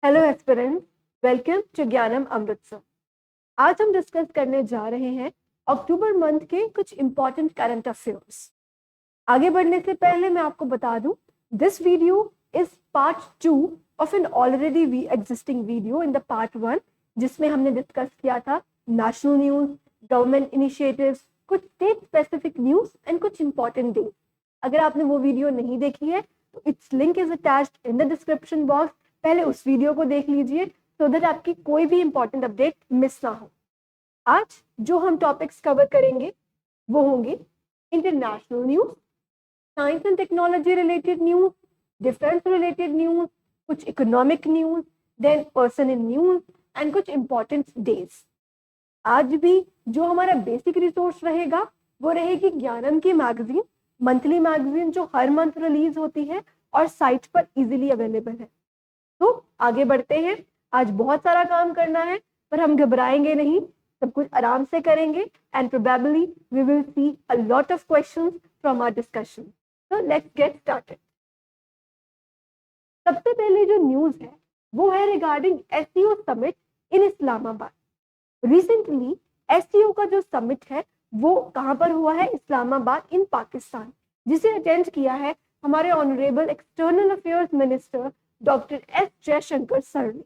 Hello aspirants, welcome to ज्ञानम अमृतसर। आज हम डिस्कस करने जा रहे हैं अक्टूबर मंथ के कुछ इंपॉर्टेंट करंट अफेयर्स। आगे बढ़ने से पहले मैं आपको बता दूं, this video is part 2 of an already existing video in the part 1, जिसमें हमने डिस्कस किया था नेशनल न्यूज, गवर्नमेंट इनिशिएटिव्स, कुछ स्टेट स्पेसिफिक न्यूज एंड कुछ इंपॉर्टेंट डेज। अगर आपने वो वीडियो नहीं देखी है तो it's link is attached in the description box. पहले उस वीडियो को देख लीजिए सो दैट आपकी कोई भी इंपॉर्टेंट अपडेट मिस ना हो। आज जो हम टॉपिक्स कवर करेंगे वो होंगे international news, science and technology related news, defence related news, कुछ economic news, then person in news and कुछ इंपॉर्टेंट डेज। आज भी जो हमारा बेसिक रिसोर्स रहेगा वो रहेगी ज्ञानम की मैगजीन, मंथली मैगजीन जो हर मंथ रिलीज होती है और साइट पर इजीली अवेलेबल है। तो आगे बढ़ते हैं। आज बहुत सारा काम करना है पर हम घबराएंगे नहीं, सब कुछ आराम से करेंगे and probably we will see a lot of questions from our discussion. So let's get started. सबसे पहले जो न्यूज है वो है regarding SCO summit in Islamabad. Recently SCO का जो समिट है वो कहां पर हुआ है? इस्लामाबाद इन पाकिस्तान, जिसे अटेंड किया है हमारे honourable external affairs minister doctor S Jaishankar sir ने।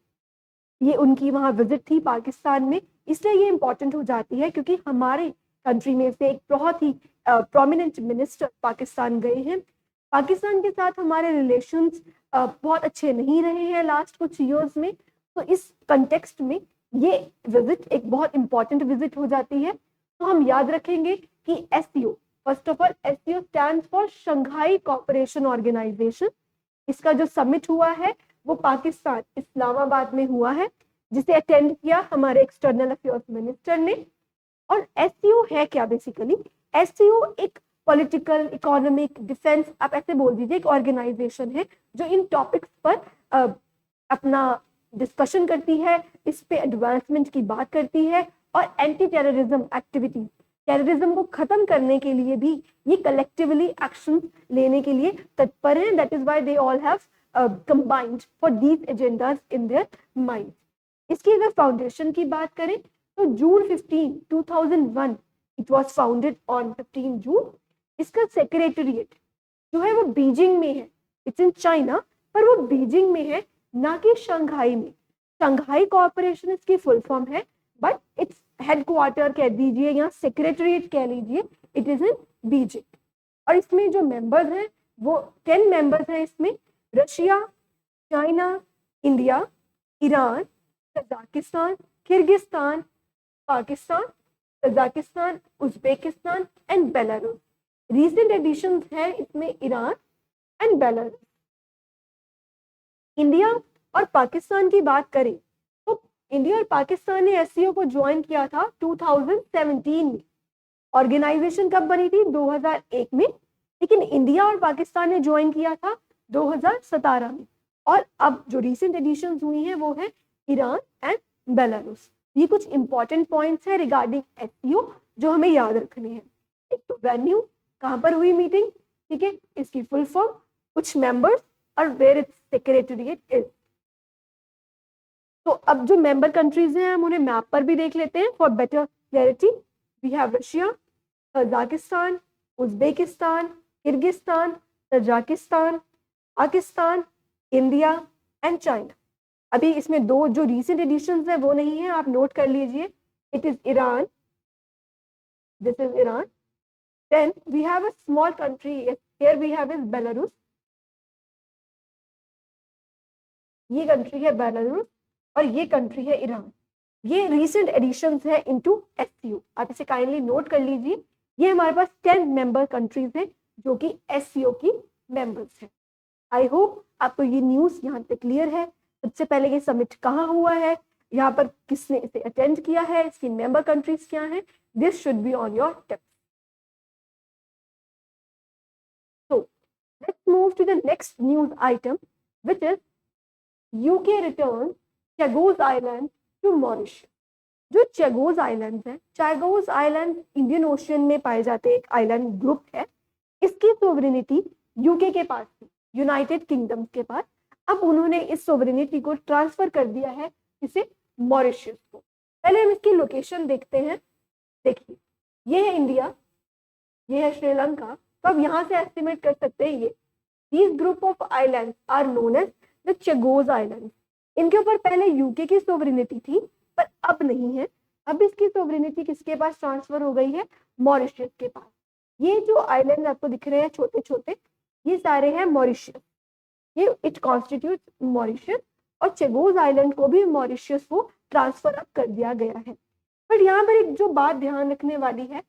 ये उनकी वहां विजिट थी पाकिस्तान में, इसलिए ये इंपॉर्टेंट हो जाती है क्योंकि हमारे कंट्री में से एक बहुत ही प्रोमिनेंट मिनिस्टर पाकिस्तान गए हैं। पाकिस्तान के साथ हमारे रिलेशंस बहुत अच्छे नहीं रहे हैं लास्ट कुछ ईयर्स में, तो इस कंटेक्स्ट में ये विजिट एक बहुत इंपॉर्टेंट विजिट हो जाती है। तो हम याद रखेंगे कि SCO, first of all SCO stands for Shanghai cooperation organisation. इसका जो समिट हुआ है वो पाकिस्तान इस्लामाबाद में हुआ है, जिसे अटेंड किया हमारे एक्सटर्नल अफेयर्स मिनिस्टर ने। और एससीओ है क्या? बेसिकली एससीओ एक पॉलिटिकल, इकोनॉमिक, डिफेंस, आप ऐसे बोल दीजिए, एक ऑर्गेनाइजेशन है जो इन टॉपिक्स पर अपना डिस्कशन करती है, इस पे एडवांसमेंट की बात करती है और एंटी टेररिज्म एक्टिविटीज, टेररिज्म को खत्म करने के लिए भी ये कलेक्टिवली एक्शन लेने के लिए तत्पर हैं। That is why they all have combined for these agendas in their mind. इसकी अगर फाउंडेशन की बात करें तो जून 15, 2001 इट वाज फाउंडेड ऑन 15 जून। इसका सेक्रेटरिएट जो है वो बीजिंग में है, इट्स इन चाइना, पर वो बीजिंग में है ना कि शंघाई में। शंघाई कोऑपरेशन इसकी फुल फॉर्म है, बट इट्स हेडक्वार्टर कह दीजिए या सेक्रेटरिएट कह लीजिए, इट इज इन बीजिंग। और इसमें जो मेंबर्स हैं वो 10 मेंबर्स हैं इसमें। Russia, China, India, Iran, Kazakhstan, Kyrgyzstan, Pakistan, Kazakhstan, Uzbekistan and Belarus. Recent additions है इसमें ईरान एंड बेलारूस। इंडिया और पाकिस्तान की बात करें तो इंडिया और पाकिस्तान ने एससीओ को ज्वाइन किया था 2017 में। ऑर्गेनाइजेशन कब बनी थी? 2001 में, लेकिन इंडिया और पाकिस्तान ने ज्वाइन किया था 2017 में। और अब जो रिसेंट एडिशंस हुई हैं वो है ईरान एंड बेलारूस। ये कुछ इंपॉर्टेंट पॉइंट्स है रिगार्डिंग एससीओ जो हमें याद रखने हैं। एक तो वेन्यू, कहां पर हुई मीटिंग, ठीक है, इसकी फुल फॉर्म, कुछ मेंबर्स और वेयर इट्स सेक्रेटरिएट इज। तो अब जो मेंबर कंट्रीज हैं हम उन्हें मैप पर भी देख लेते हैं for better clarity. We have Russia, Kazakhstan, Uzbekistan, Kyrgyzstan, Tajikistan, Pakistan, India and China. अभी इसमें दो जो रीसेंट एडिशंस है वो नहीं है, आप नोट कर लीजिए। It is Iran, this is Iran. Then we have a small country here, we have is Belarus. ये कंट्री है बेलारूस और ये कंट्री है ईरान। ये रीसेंट एडिशंस है इनटू एससीओ, आप इसे काइंडली नोट कर लीजिए। ये हमारे पास 10 मेंबर कंट्रीज हैं जो कि एससीओ की मेंबर्स हैं। आई होप आपको ये न्यूज यहाँ पे क्लियर है। सबसे पहले ये समिट कहाँ हुआ है, यहाँ पर किसने इसे अटेंड किया है, इसकी मेंबर कंट्रीज क्या हैं, this should be on your tips. So let's move to the next news item, which is UK returns Chagos Island to Mauritius। जो चैगोज आइलैंड है, चैगोज आइलैंड इंडियन ओशियन में पाए जाते एक आइलैंड ग्रुप है। इसकी सोवरेनिटी यूके के पास थी, यूनाइटेड किंगडम के पास। अब उन्होंने इस सोवरेनिटी को ट्रांसफर कर दिया है किसे, मॉरिशस को। पहले हम इसकी लोकेशन देखते हैं। देखिए ये है इंडिया, ये है श्रीलंका, तो अब यहाँ से एस्टिमेट कर सकते हैं ये These group of islands are known as the Chagos Islands. इनके ऊपर पहले यूके की सोवरेनिटी थी पर अब नहीं है, अब इसकी सोवरेनिटी किसके पास ट्रांसफर हो गई है, मॉरिशस के पास। ये जो आइलैंड आपको दिख रहे हैं छोटे छोटे, ये सारे हैं मॉरिशस, ये इट कॉन्स्टिट्यूट मॉरिशस, और चेगोस आइलैंड को भी मॉरिशस को ट्रांसफर अब कर दिया गया है। पर यहाँ पर एक जो बात ध्यान रखने वाली है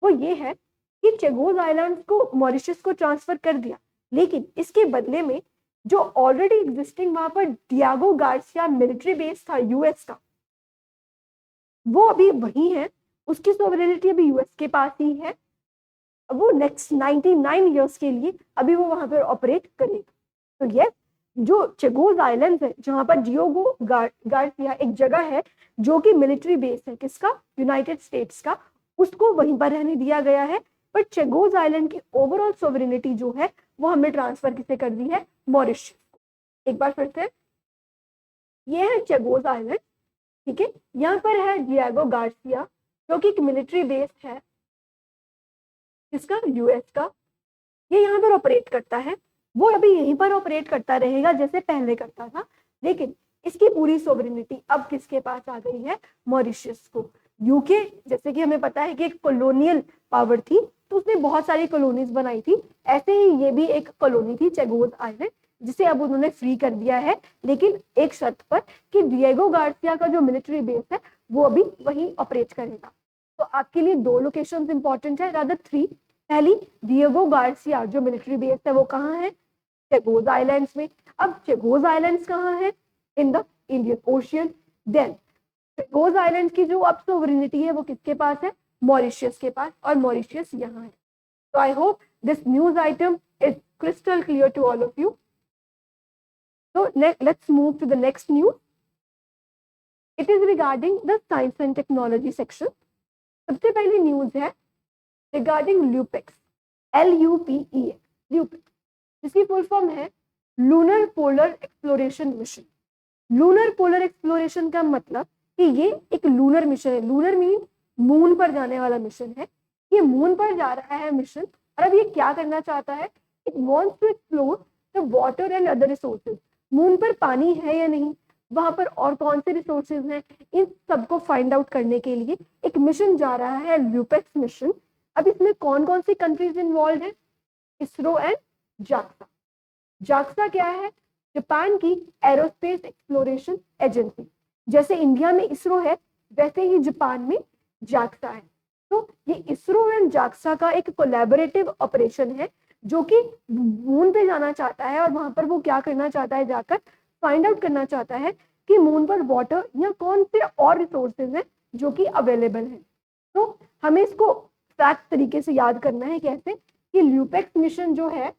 वो ये है कि चेगोस आइलैंड को मॉरिशस को ट्रांसफर कर दिया, लेकिन इसके बदले में जो ऑलरेडी एग्जिस्टिंग वहां पर डियागो गार्सिया मिलिट्री बेस था यूएस का, वो अभी वही है, उसकी सोवरेनिटी अभी यूएस के पास ही है। वो नेक्स्ट 99 इयर्स के लिए अभी वो वहां पर ऑपरेट करेगा। तो ये जो चेगोस आइलैंड्स है जहां पर डियागो गार्सिया एक जगह है जो कि मिलिट्री बेस है किसका, यूनाइटेड स्टेट्स का, उसको वहीं पर रहने दिया गया है। पर चेगोस आइलैंड की ओवरऑल सोवरेनिटी जो है वो हमने ट्रांसफर किसे कर दी है, मॉरिशस को। एक बार फिर से, ये है चेगोस आइलैंड, ठीक है, यहाँ पर है डियागो गार्सिया जो कि एक मिलिट्री बेस है किसका, यूएस का, ये यहाँ पर ऑपरेट करता है। वो अभी यहीं पर ऑपरेट करता रहेगा जैसे पहले करता था, लेकिन इसकी पूरी सोवरेनिटी अब किसके पास आ गई है, मॉरिशस को। यूके जैसे कि हमें पता है कि एक कॉलोनियल पावर थी, तो उसने बहुत सारी कॉलोनीज बनाई थी, ऐसे ही ये भी एक कॉलोनी थी चेगोस आइलैंड, जिसे अब उन्होंने फ्री कर दिया है, लेकिन एक शर्त पर कि डिएगो गार्सिया का जो मिलिट्री बेस है वो अभी वही ऑपरेट करेगा। तो आपके लिए दो लोकेशंस इंपॉर्टेंट है, रादर 3। पहली, डिएगो गार्सिया जो मिलिट्री बेस है वो कहाँ है, चेगोस आइलैंड्स में। अब चेगोस आइलैंड्स कहाँ है, in the Indian ocean. Then Chagos island की जो अब सोवरेनिटी है वो किसके पास है, मॉरिशस के पास, और मॉरिशस यहाँ है। तो I hope this news item is crystal clear to all of you. So let's move to the next news. It is regarding the science and technology section. सबसे पहली न्यूज है regarding LUPEX, LUPEX, LUPEX, जिसकी full form है lunar polar exploration mission. Lunar polar exploration का मतलब कि ये एक लूनर मिशन है, लूनर मीन मून पर जाने वाला मिशन है। ये मून पर जा रहा है मिशन, और अब ये क्या करना चाहता है, it wants to explore the water and other resources. Moon पर पानी है या नहीं, वहां पर और कौन से रिसोर्सेज हैं, इन सबको फाइंड आउट करने के लिए एक मिशन जा रहा है, ल्यूपेक्स मिशन। अब इसमें कौन कौन सी कंट्रीज इन्वॉल्व है, इसरो एंड जाक्सा। जाक्सा क्या है, जापान की एरोस्पेस एक्सप्लोरेशन एजेंसी। जैसे इंडिया में इसरो है वैसे ही जापान में जाक्सा है। तो ये इसरो एंड जाक्सा का एक कोलैबोरेटिव ऑपरेशन है जो कि मून पे जाना चाहता है, और वहां पर वो क्या करना चाहता है, जाकर फाइंड आउट करना चाहता है कि मून पर वाटर या कौन से और रिसोर्सेज हैं जो कि अवेलेबल हैं। तो हमें इसको फैक्ट तरीके से याद करना है, कैसे कि ल्यूपेक्स मिशन जो है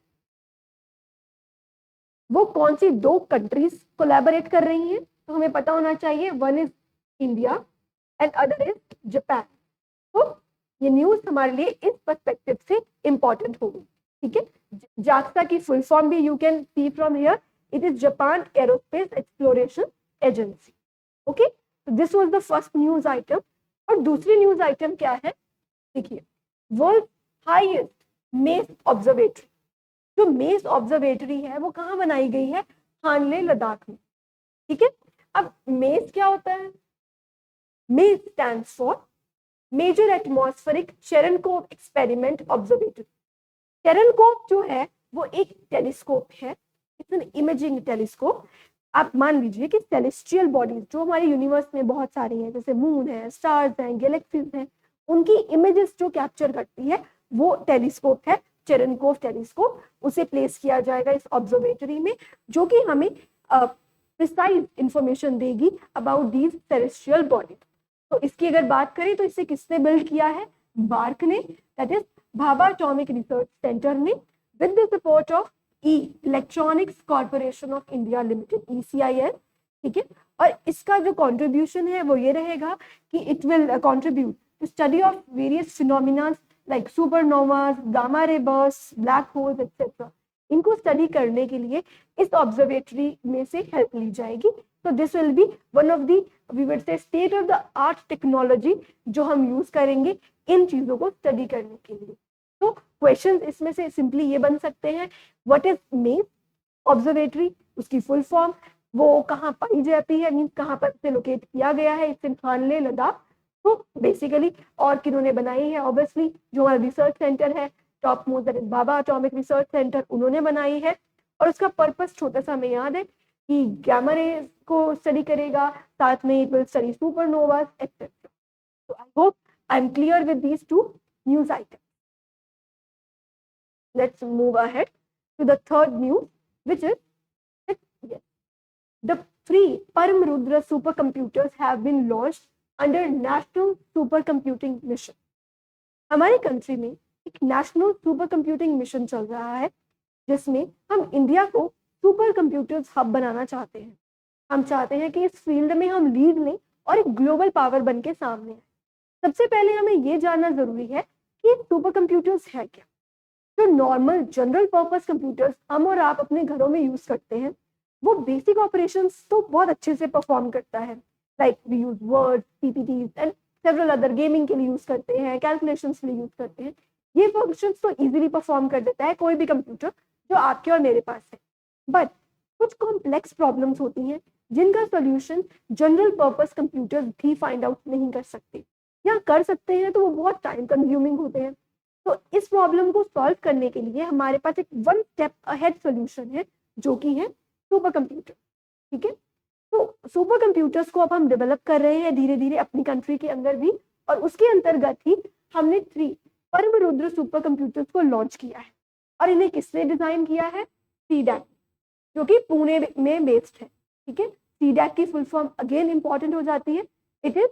वो कौन सी दो कंट्रीज कोलैबोरेट कर रही हैं, तो हमें पता होना चाहिए, one is India and other is Japan. तो ये न्यूज हमारे लिए इस पर्सपेक्टिव से इंपॉर्टेंट होगी, ठीक है। जाक्सा की फुल फॉर्म भी you can see from here, it is Japan aerospace exploration agency. Okay, this was the first news item. और दूसरी न्यूज आइटम क्या है, देखिए, वर्ल्ड हाईएस्ट मेस ऑब्जर्वेटरी। जो मेस ऑब्जर्वेटरी है वो कहाँ बनाई गई है, हानले लद्दाख में, ठीक है। अब मेस क्या होता है, MACE stands for major atmospheric Cherenkov experiment observatory. Cherenkov जो है वो एक टेलीस्कोप है, इट्स एन इमेजिंग टेलीस्कोप। आप मान लीजिए कि सेलेस्टियल बॉडीज जो हमारे यूनिवर्स में बहुत सारी हैं, जैसे मून है, स्टार्स हैं, गैलेक्सीज हैं, उनकी इमेजेस जो कैप्चर करती है वो टेलीस्कोप है, चेरेनकोव टेलीस्कोप। उसे प्लेस किया जाएगा इस ऑब्जर्वेटरी में, जो कि हमें प्रिसाइज इंफॉर्मेशन देगी अबाउट दीज सेलेस्टियल बॉडीज। तो इसकी अगर बात करें तो इसे किसने बिल्ड किया है, बार्क ने, that is Bhabha atomic research centre ने, with the support of electronics corporation of India limited, ECIL, ठीक है। और इसका जो कंट्रीब्यूशन है वो ये रहेगा कि it will contribute to study of various phenomena like supernovas, gamma ray burst, black holes etcetera. इनको स्टडी करने के लिए इस ऑब्जर्वेटरी में से हेल्प ली जाएगी। तो this will be one of the we would say state of the art technology जो हम यूज करेंगे इन चीजों को स्टडी करने के लिए। तो क्वेश्चन इसमें से सिंपली ये बन सकते हैं, व्हाट इज मेज ऑब्जर्वेटरी, उसकी फुल फॉर्म, वो कहाँ पाई जाती है, मीन्स कहाँ पर से लोकेट किया गया है, इसे खानले लद्दाख। तो बेसिकली और किन्होंने बनाई है, ऑब्वियसली जो हमारा रिसर्च सेंटर है top most, that is Bhabha atomic research centre, उन्होंने बनाई है। और उसका पर्पस छोटा सा हमें याद है कि गैमा रेज को स्टडी करेगा, साथ में it will study supernovas etcetera. तो I hope I am clear with these two news item. Let's move ahead to the third news, which is yes, the three Param-Rudra supercomputers have been launched under National Supercomputing Mission. हमारी country में एक national super computing mission चल रहा है जिसमें हम India को super computers hub बनाना चाहते हैं। हम चाहते हैं कि इस फील्ड में हम लीड लें और एक ग्लोबल पावर बन के सामने आए। सबसे पहले हमें ये जानना जरूरी है कि सुपर कंप्यूटर्स है क्या। जो नॉर्मल जनरल पर्पस कंप्यूटर्स हम और आप अपने घरों में यूज करते हैं वो बेसिक ऑपरेशंस तो बहुत अच्छे से परफॉर्म करता है, like we use Word, PPTs and several other, gaming के लिए यूज करते हैं, कैलकुलेशंस के लिए यूज करते हैं। ये फंक्शंस तो इजीली परफॉर्म कर देता है कोई भी कंप्यूटर जो आपके और मेरे पास है। बट कुछ कॉम्प्लेक्स प्रॉब्लम्स होती हैं जिनका सोल्यूशन जनरल पर्पस कंप्यूटर्स भी फाइंड आउट नहीं कर सकते, या कर सकते हैं तो वो बहुत टाइम कंज्यूमिंग होते हैं। तो इस प्रॉब्लम को सॉल्व करने के लिए हमारे पास एक वन स्टेप अहेड सॉल्यूशन है जो कि है सुपर कंप्यूटर। ठीक है, तो सुपर कंप्यूटर्स को अब हम डेवलप कर रहे हैं धीरे धीरे अपनी कंट्री के अंदर भी, और उसके अंतर्गत ही हमने 3 परम-रुद्र सुपर कंप्यूटर्स को लॉन्च किया है। और इन्हें किसने डिजाइन किया है? सीडैक, जो कि पुणे में बेस्ड है। ठीक है, सीडैक की फुल फॉर्म अगेन इंपॉर्टेंट हो जाती है, it is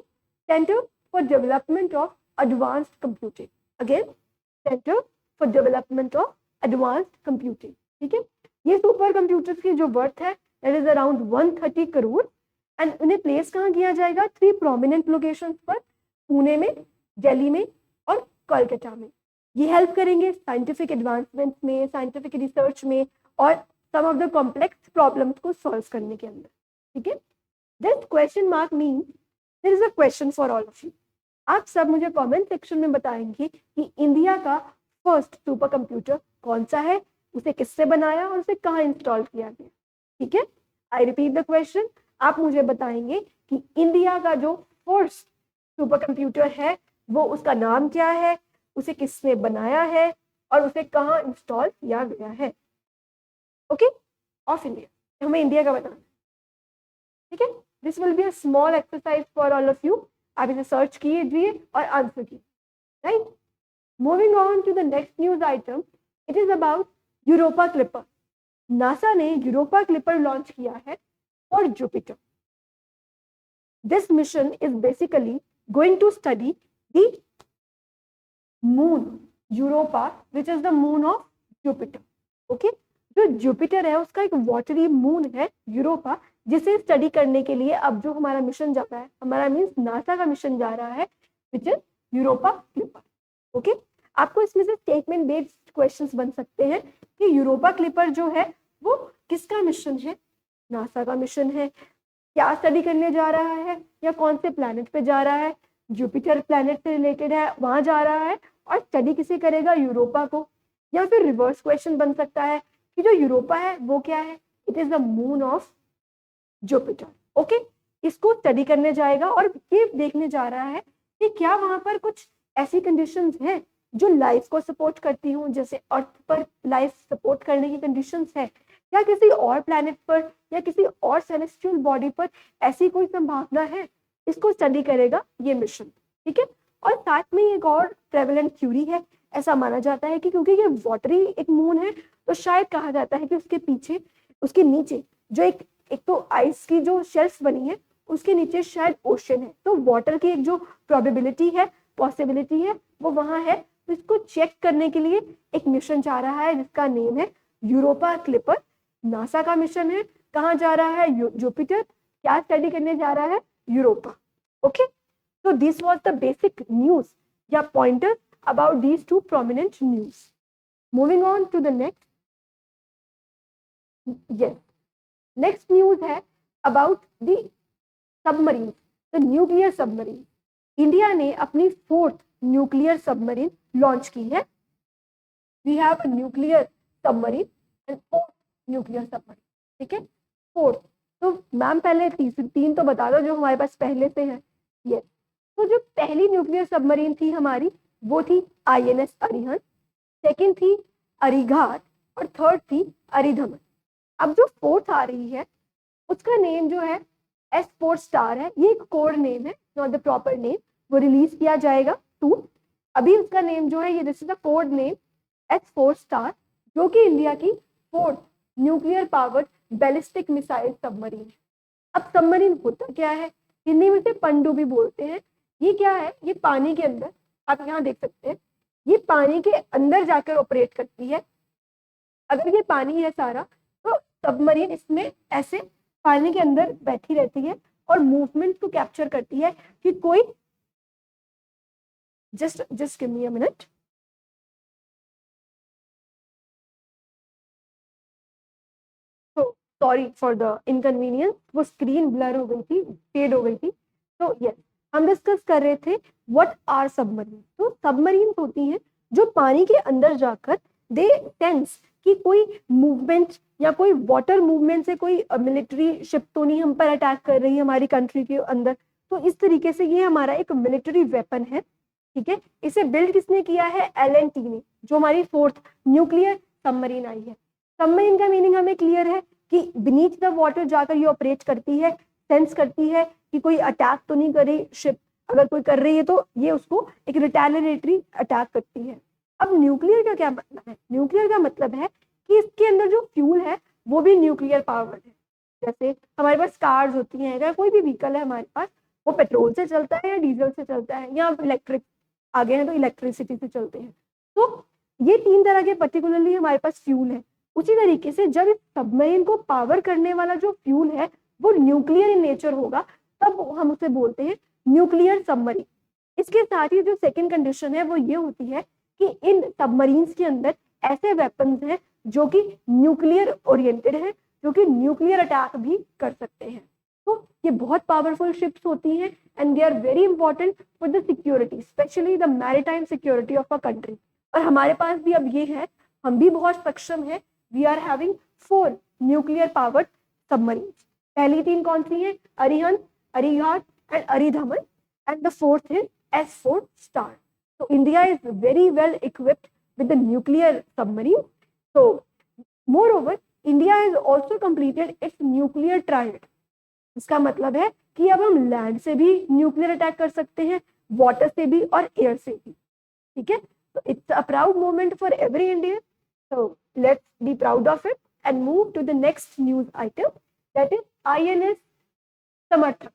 centre for development of advanced computing. Again centre for development of advanced computing. ठीक है, ये सुपर कंप्यूटर्स की जो वर्थ है that is around 130 crore and उन्हें प्लेस कहाँ किया जाएगा? 3 प्रोमिनेंट लोकेशंस पर, पुणे में, दिल्ली में और कोलकाता में। ये हेल्प करेंगे साइंटिफिक एडवांसमेंट में, साइंटिफिक रिसर्च में और some of the complex problems को सॉल्व करने के अंदर। ठीक है, this question mark mean there is a question for all of you. आप सब मुझे कमेंट सेक्शन में बताएंगे कि इंडिया का फर्स्ट सुपर कंप्यूटर कौन सा है, उसे किससे बनाया और उसे कहाँ इंस्टॉल किया गया। ठीक है, आई रिपीट द क्वेश्चन, आप मुझे बताएंगे कि इंडिया का जो फर्स्ट सुपर कंप्यूटर है वो उसका नाम क्या है, उसे किसने बनाया है और उसे कहाँ इंस्टॉल किया गया है। ओके, ऑफ इंडिया, हमें इंडिया का बताना। ठीक है, this will be a small exercise for all of you. आप इसे सर्च कीजिए और आंसर कीजिए। Right, moving on to the next news item, it is about Europa Clipper. NASA ने यूरोपा क्लिपर लॉन्च किया है for Jupiter. This mission is basically going to study the moon Europa which is the moon of Jupiter. Okay, जो Jupiter है उसका एक watery moon है Europa, जिसे study करने के लिए अब जो हमारा मिशन जा रहा है, हमारा मीन्स नासा का मिशन जा रहा है which is Europa clipper. Okay, आपको इसमें से स्टेटमेंट बेस्ड क्वेश्चंस बन सकते हैं कि यूरोपा क्लिपर जो है वो किसका मिशन है? नासा का मिशन है। क्या स्टडी करने जा रहा है या कौन से प्लैनेट पे जा रहा है? जुपिटर प्लैनेट से रिलेटेड है, वहां जा रहा है और स्टडी किसे करेगा? यूरोपा को। या फिर रिवर्स क्वेश्चन बन सकता है कि जो यूरोपा है वो क्या है? It is the moon of Jupiter. Okay, इसको स्टडी करने जाएगा और ये देखने जा रहा है कि क्या वहां पर कुछ ऐसी कंडीशंस हैं जो लाइफ को सपोर्ट करती हूँ, जैसे अर्थ पर लाइफ सपोर्ट करने की कंडीशंस है, या किसी और प्लैनेट पर या किसी और सेलेस्टियल बॉडी पर ऐसी कोई संभावना है। इसको स्टडी करेगा ये मिशन। ठीक है, और साथ में एक और प्रेवलेंट थ्योरी है, ऐसा माना जाता है कि क्योंकि ये वाटरी एक मून है तो शायद कहा जाता है कि उसके पीछे, उसके नीचे जो एक तो आइस की जो शेल्फ बनी है उसके नीचे शायद ओशन है, तो वाटर की एक जो प्रोबेबिलिटी है, पॉसिबिलिटी है, वो वहां है। तो इसको चेक करने के लिए एक मिशन जा रहा है जिसका नेम है यूरोपा क्लिपर। नासा का मिशन है, कहाँ जा रहा है? जुपिटर। क्या स्टडी करने जा रहा है? Europa. Okay, so this was the basic news या pointers about these 2 prominent news. Moving on to the next, yes, next news है about the submarine, the nuclear submarine. India ने अपनी 4th न्यूक्लियर सबमरीन लॉन्च की है। We have a nuclear submarine and 4th nuclear submarine, ठीक है, 4th। तो ma'am पहले 3 तो बता दो जो हमारे पास पहले से है। यस, तो जो पहली न्यूक्लियर सबमरीन थी हमारी वो थी INS अरिहंत, सेकंड थी अरिघाट और थर्ड थी अरिधमन। अब जो 4th आ रही है उसका नेम जो है S4 स्टार है। ये एक कोड नेम है, नॉट द प्रॉपर नेम। वो रिलीज किया जाएगा सून। अभी उसका नेम जो है ये this is the code name S4 star, जो कि इंडिया की 4th nuclear powered ballistic missile submarine है। अब सबमरीन होता क्या है, हिंदी में से पनडुब्बी बोलते हैं। ये क्या है, ये पानी के अंदर, आप यहाँ देख सकते हैं, ये पानी के अंदर जाकर ऑपरेट करती है। अगर ये पानी है सारा तो सबमरीन इसमें ऐसे पानी के अंदर बैठी रहती है और मूवमेंट को कैप्चर करती है कि कोई just give me a minute. Sorry for the inconvenience, वो स्क्रीन ब्लर हो गई थी, फेड हो गई थी। तो यस, हम डिस्कस कर रहे थे व्हाट आर सबमरीन। तो सबमरीन होती हैं जो पानी के अंदर जाकर दे सेंस कि कोई मूवमेंट या कोई वाटर मूवमेंट से कोई मिलिट्री शिप तो नहीं हम पर अटैक कर रही है हमारी कंट्री के अंदर। तो इस तरीके से ये हमारा एक मिलिट्री वेपन है, ठीक है। इसे बिल्ड किसने किया है, LNT ने, जो हमारी 4th न्यूक्लियर सबमरीन आई है। सबमरीन का मीनिंग हमें क्लियर है कि बीनीथ द वाटर जाकर ये ऑपरेट करती है, सेंस करती है कि कोई अटैक तो नहीं कर रही शिप, अगर कोई कर रही है तो ये उसको एक रिटेलिएटरी अटैक करती है। अब न्यूक्लियर का क्या मतलब है, न्यूक्लियर का मतलब है कि इसके अंदर जो फ्यूल है वो भी न्यूक्लियर पावर है। जैसे हमारे पास कार्स होती हैं, अगर कोई भी व्हीकल है हमारे पास, वो पेट्रोल से चलता है या डीजल से चलता है या इलेक्ट्रिक आ गए हैं तो इलेक्ट्रिसिटी से चलते हैं। तो ये 3 तरह के पर्टिकुलरली हमारे पास फ्यूल है। उसी तरीके से जब इस सबमरीन को पावर करने वाला जो फ्यूल है वो न्यूक्लियर इन नेचर होगा, तब हम उसे बोलते हैं न्यूक्लियर सबमरीन। इसके साथ ही जो सेकंड कंडीशन है वो ये होती है कि इन सबमरीन्स के अंदर ऐसे वेपन्स हैं जो कि न्यूक्लियर ओरिएंटेड है, जो कि न्यूक्लियर अटैक भी कर सकते हैं। तो ये बहुत पावरफुल शिप्स होती हैं and they are very important for the security, specially the maritime security of a country. और हमारे पास भी अब ये है, हम भी बहुत सक्षम है। We are having 4 nuclear powered submarine. पहली 3 कौन सी हैं, Arihant, Arighat and Aridhaman, and the 4th is S4 star. So India is very well equipped with the nuclear submarine. So moreover, India has also completed its nuclear triad. इसका मतलब है कि अब हम लैंड से भी न्यूक्लियर अटैक कर सकते हैं, वाटर से भी और एयर से भी, ठीक है। तो it's a proud moment for every Indian. So let's be proud of it and move to the next news item, that is INS समर्थक।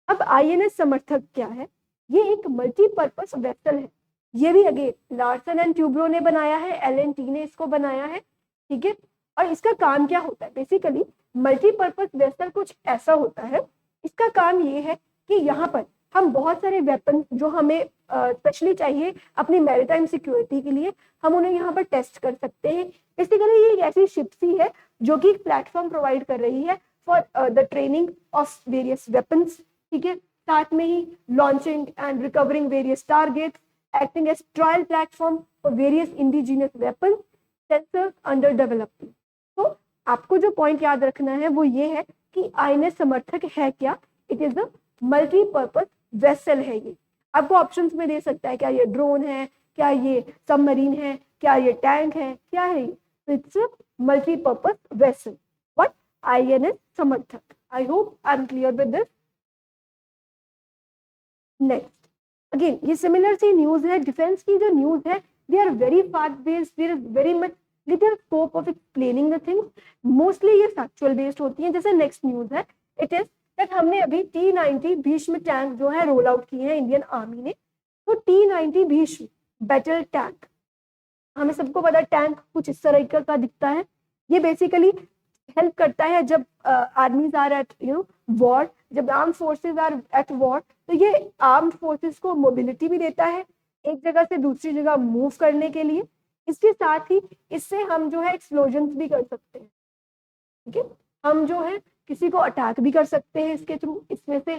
अब INS समर्थक क्या है, ये एक मल्टीपर्पज वेसल है। ये भी अगेन लार्सन एंड ट्यूब्रो ने बनाया है, LNT ने इसको बनाया है, ठीक है। और इसका काम क्या होता है, बेसिकली मल्टीपर्पज वेसल कुछ ऐसा होता है, इसका काम ये है कि यहाँ पर हम बहुत सारे वेपन जो हमें स्पेशली चाहिए अपनी मैरीटाइम सिक्योरिटी के लिए, हम उन्हें यहाँ पर टेस्ट कर सकते हैं। बेसिकली ये एक ऐसी शिप्स है जो कि प्लेटफॉर्म प्रोवाइड कर रही है for the training of various weapons, ठीक है। साथ में ही launching and recovering various targets, acting as trial platform for various indigenous weapon sensors under development. तो आपको जो पॉइंट याद रखना है वो ये है कि INS समर्थक है क्या, it is a multipurpose vessel है। ये आपको ऑप्शंस में दे सकता है, क्या ये ड्रोन है, क्या ये सबमरीन है, क्या ये टैंक है, क्या है। तो it's a multipurpose vessel, what INS Samarthak. I hope I am clear with this. Next again ये सिमिलर सी न्यूज है, डिफेंस की जो न्यूज है they are very fast based, there is very much little scope of explaining the things, mostly ये factual based होती हैं। जैसे नेक्स्ट न्यूज है, इट इज दैट हमने अभी T90 भीष्म टैंक जो है रोल आउट किए हैं इंडियन आर्मी ने। तो T90 भीष्म बैटल टैंक, हमें सबको पता है टैंक कुछ इस तरह का दिखता है। ये बेसिकली हेल्प करता है जब आर्मीज आर एट वॉर, जब arm forces are at war, तो ये आर्म्ड फोर्सेस को मोबिलिटी भी देता है एक जगह से दूसरी जगह मूव करने के लिए। इसके साथ ही इससे हम जो है एक्सप्लोजन भी कर सकते हैं। ठीक है। हम जो है किसी को अटैक भी कर सकते हैं इसके थ्रू, इसमें से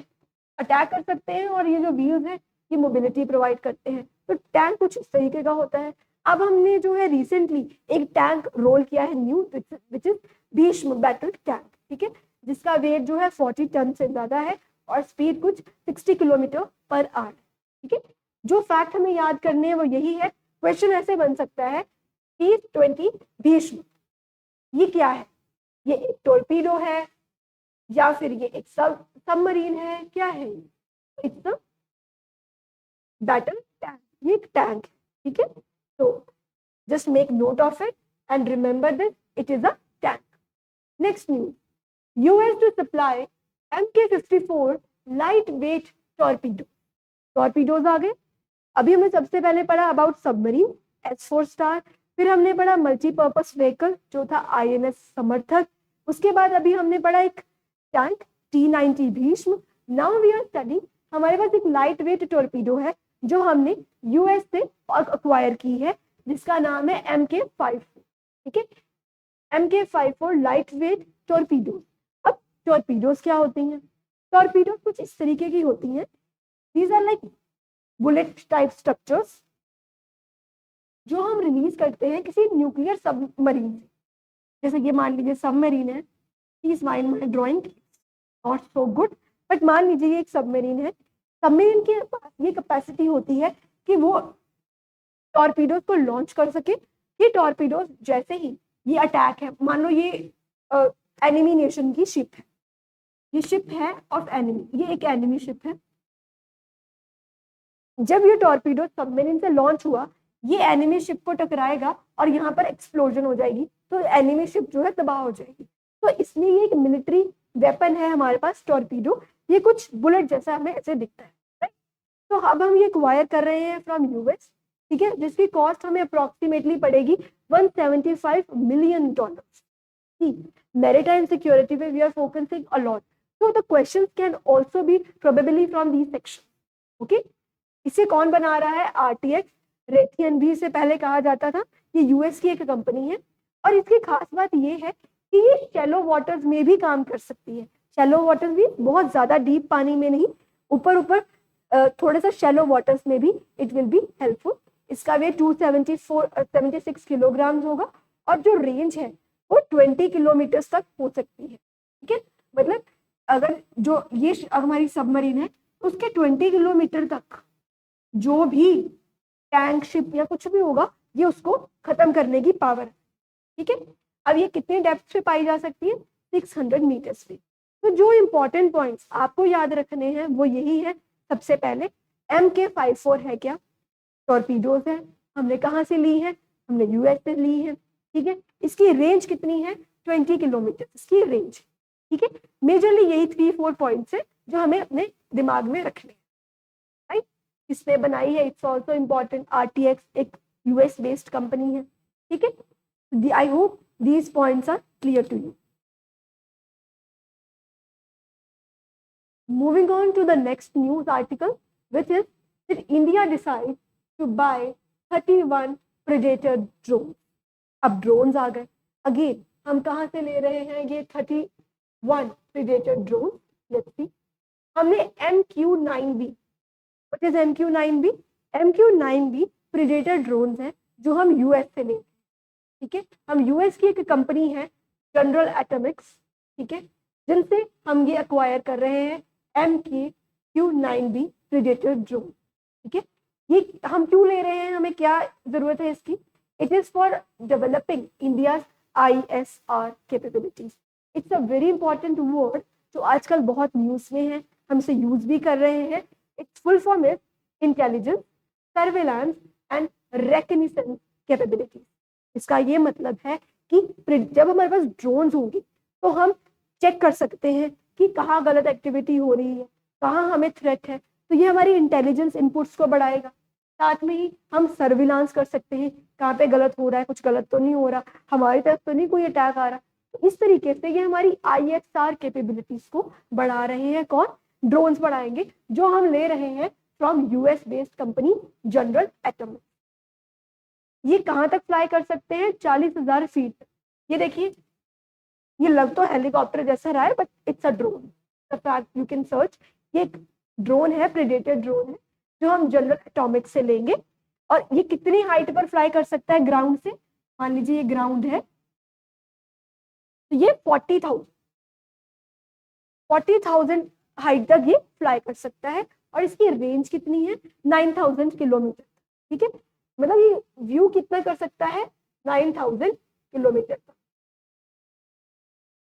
अटैक कर सकते हैं, और ये जो व्हील्स है ये मोबिलिटी प्रोवाइड करते हैं। तो टैंक कुछ इस तरीके का होता है। अब हमने जो है रिसेंटली एक टैंक रोल किया है new, which is Bhishma battle tank, ठीक है, जिसका वेट जो है 40 टन से ज्यादा है और स्पीड कुछ 60 किलोमीटर पर आवर, ठीक है। जो फैक्ट हमें याद करने हैं वो यही है। क्वेश्चन ऐसे बन सकता है T-20 भीष्म, ये क्या है? ये एक टोरपीडो है या फिर ये एक सबमरीन है, क्या है ये? इट्स अ बैटल टैंक, ये एक टैंक है, ठीक है। तो just make note of it and remember this, it is a tank. Next news, US to supply MK-54 light weight torpedo. Torpedoes आ गए। अभी हमने सबसे पहले पढ़ा अबाउट सबमरीन S4 स्टार, फिर हमने पढ़ा मल्टीपर्पज व्हीकल जो था INS समर्थक, उसके बाद अभी हमने पढ़ा एक tank T-90 Bhishma. Now we are study, हमारे पास एक लाइट वेट टॉर्पीडो है जो हमने यूएस से अक्वायर की है, जिसका नाम है MK-54, ठीक है। MK-54 light weight torpedo. अब टॉर्पीडोज क्या होती हैं? टॉर्पीडो कुछ इस तरीके की होती हैं, these are like bullet type structures जो हम रिलीज करते हैं किसी न्यूक्लियर सबमरीन से। जैसे ये मान लीजिए सबमरीन है, please mind my drawing not so good, but मान लीजिए ये एक सबमरीन है। सबमरीन के पास ये कैपेसिटी होती है कि वो टॉर्पीडोज को लॉन्च कर सके। ये टॉर्पीडोज जैसे ही ये अटैक है, मान लो ये एनिमी नेशन की शिप है, ये शिप है ऑफ एनिमी, ये एक एनिमी शिप है। जब ये टॉर्पीडो सबमरीन से लॉन्च हुआ, ये एनिमी शिप को टकराएगा और यहाँ पर एक्सप्लोजन हो जाएगी, तो एनिमी शिप जो है तबाह हो जाएगी। तो इसलिए ये एक मिलिट्री वेपन है हमारे पास टॉर्पीडो, ये कुछ बुलेट जैसा हमें ऐसे दिखता है, राइट। तो अब हम ये एक्वायर कर रहे हैं फ्रॉम यूएस, ठीक है, जिसकी कॉस्ट हमें अप्रोक्सीमेटली पड़ेगी $175 मिलियन। मैरिटाइम सिक्योरिटी पे we are focusing a lot, so the questions can also be probably from these sections, okay। इसे कौन बना रहा है? RTX रेथियन भी इसे पहले कहा जाता था, ये यूएस की एक कंपनी है। और इसकी खास बात ये है कि ये शैलो वाटर्स में भी काम कर सकती है। शैलो वाटर्स भी बहुत ज्यादा डीप पानी में नहीं, ऊपर ऊपर थोड़ा सा शैलो वाटर्स में भी इट विल बी हेल्पफुल। इसका वेट 276 किलोग्राम होगा और जो रेंज है वो 20 किलोमीटर तक हो सकती है, ठीक है। मतलब अगर जो ये हमारी सबमरीन है उसके 20 किलोमीटर तक जो भी टैंक शिप या कुछ भी होगा ये उसको खत्म करने की पावर है, ठीक है। अब ये कितने डेप्थ पे पाई जा सकती है? 600 मीटर्स पे। तो जो इंपॉर्टेंट पॉइंट्स आपको याद रखने हैं वो यही है। सबसे पहले MK-54 है क्या? टॉर्पीडोज है, हमने कहाँ से ली है? हमने यूएस से ली है, ठीक है। इसकी रेंज कितनी है? 20 किलोमीटर इसकी रेंज, ठीक है। मेजरली यही 3-4 पॉइंट्स है जो हमें अपने दिमाग में रखने हैं, राइट। किसने बनाई है? इट्स ऑल्सो इम्पॉर्टेंट, RTX एक यूएस बेस्ड कंपनी है, ठीक है। I hope these points are clear to you. Moving on to the next news article, which is that India decides to buy 31 Predator drones. अब drones आ गए। Again, हम कहाँ से ले रहे हैं ये 31 Predator drones? Let's see. हमने MQ-9B, what is MQ-9B? MQ-9B Predator drones हैं जो हम यूएस से ले, ठीक है। हम यूएस की एक कंपनी है जनरल एटॉमिक्स, ठीक है, जिनसे हम ये अक्वायर कर रहे हैं MQ-9B Predator ड्रोन, ठीक है। ये हम क्यों ले रहे हैं? हमें क्या जरूरत है इसकी? It is for developing India ISR capabilities. It's a very important word जो आजकल बहुत न्यूज में है, हम इसे यूज भी कर रहे हैं। It's full form is intelligence, surveillance and recognition capabilities. इसका ये मतलब है कि जब हमारे पास ड्रोन्स होंगे तो हम चेक कर सकते हैं कि कहाँ गलत एक्टिविटी हो रही है, कहाँ हमें थ्रेट है, तो ये हमारी इंटेलिजेंस इनपुट्स को बढ़ाएगा। साथ में ही हम सर्विलांस कर सकते हैं कहाँ पे गलत हो रहा है, कुछ गलत तो नहीं हो रहा, हमारी तरफ तो नहीं कोई अटैक आ रहा। तो इस तरीके से ये हमारी ISR कैपेबिलिटीज को बढ़ा रहे हैं। कौन? ड्रोन्स बढ़ाएंगे जो हम ले रहे हैं from US based company general Atomics. ये कहाँ तक फ्लाई कर सकते हैं? 40,000 फीट। ये देखिए ये लग तो हेलीकॉप्टर जैसा रहा है but it's a drone, you can search. ये एक ड्रोन है, प्रेडेटर ड्रोन है, जो हम जनरल एटॉमिक्स से लेंगे। और ये कितनी हाइट पर फ्लाई कर सकता है ग्राउंड से? मान लीजिए ये ग्राउंड है, तो ये 40,000 हाइट तक ये फ्लाई कर सकता है। और इसकी रेंज कितनी है? 9,000 किलोमीटर। ठीक है, मतलब ये व्यू कितना कर सकता है? 9,000 किलोमीटर तक।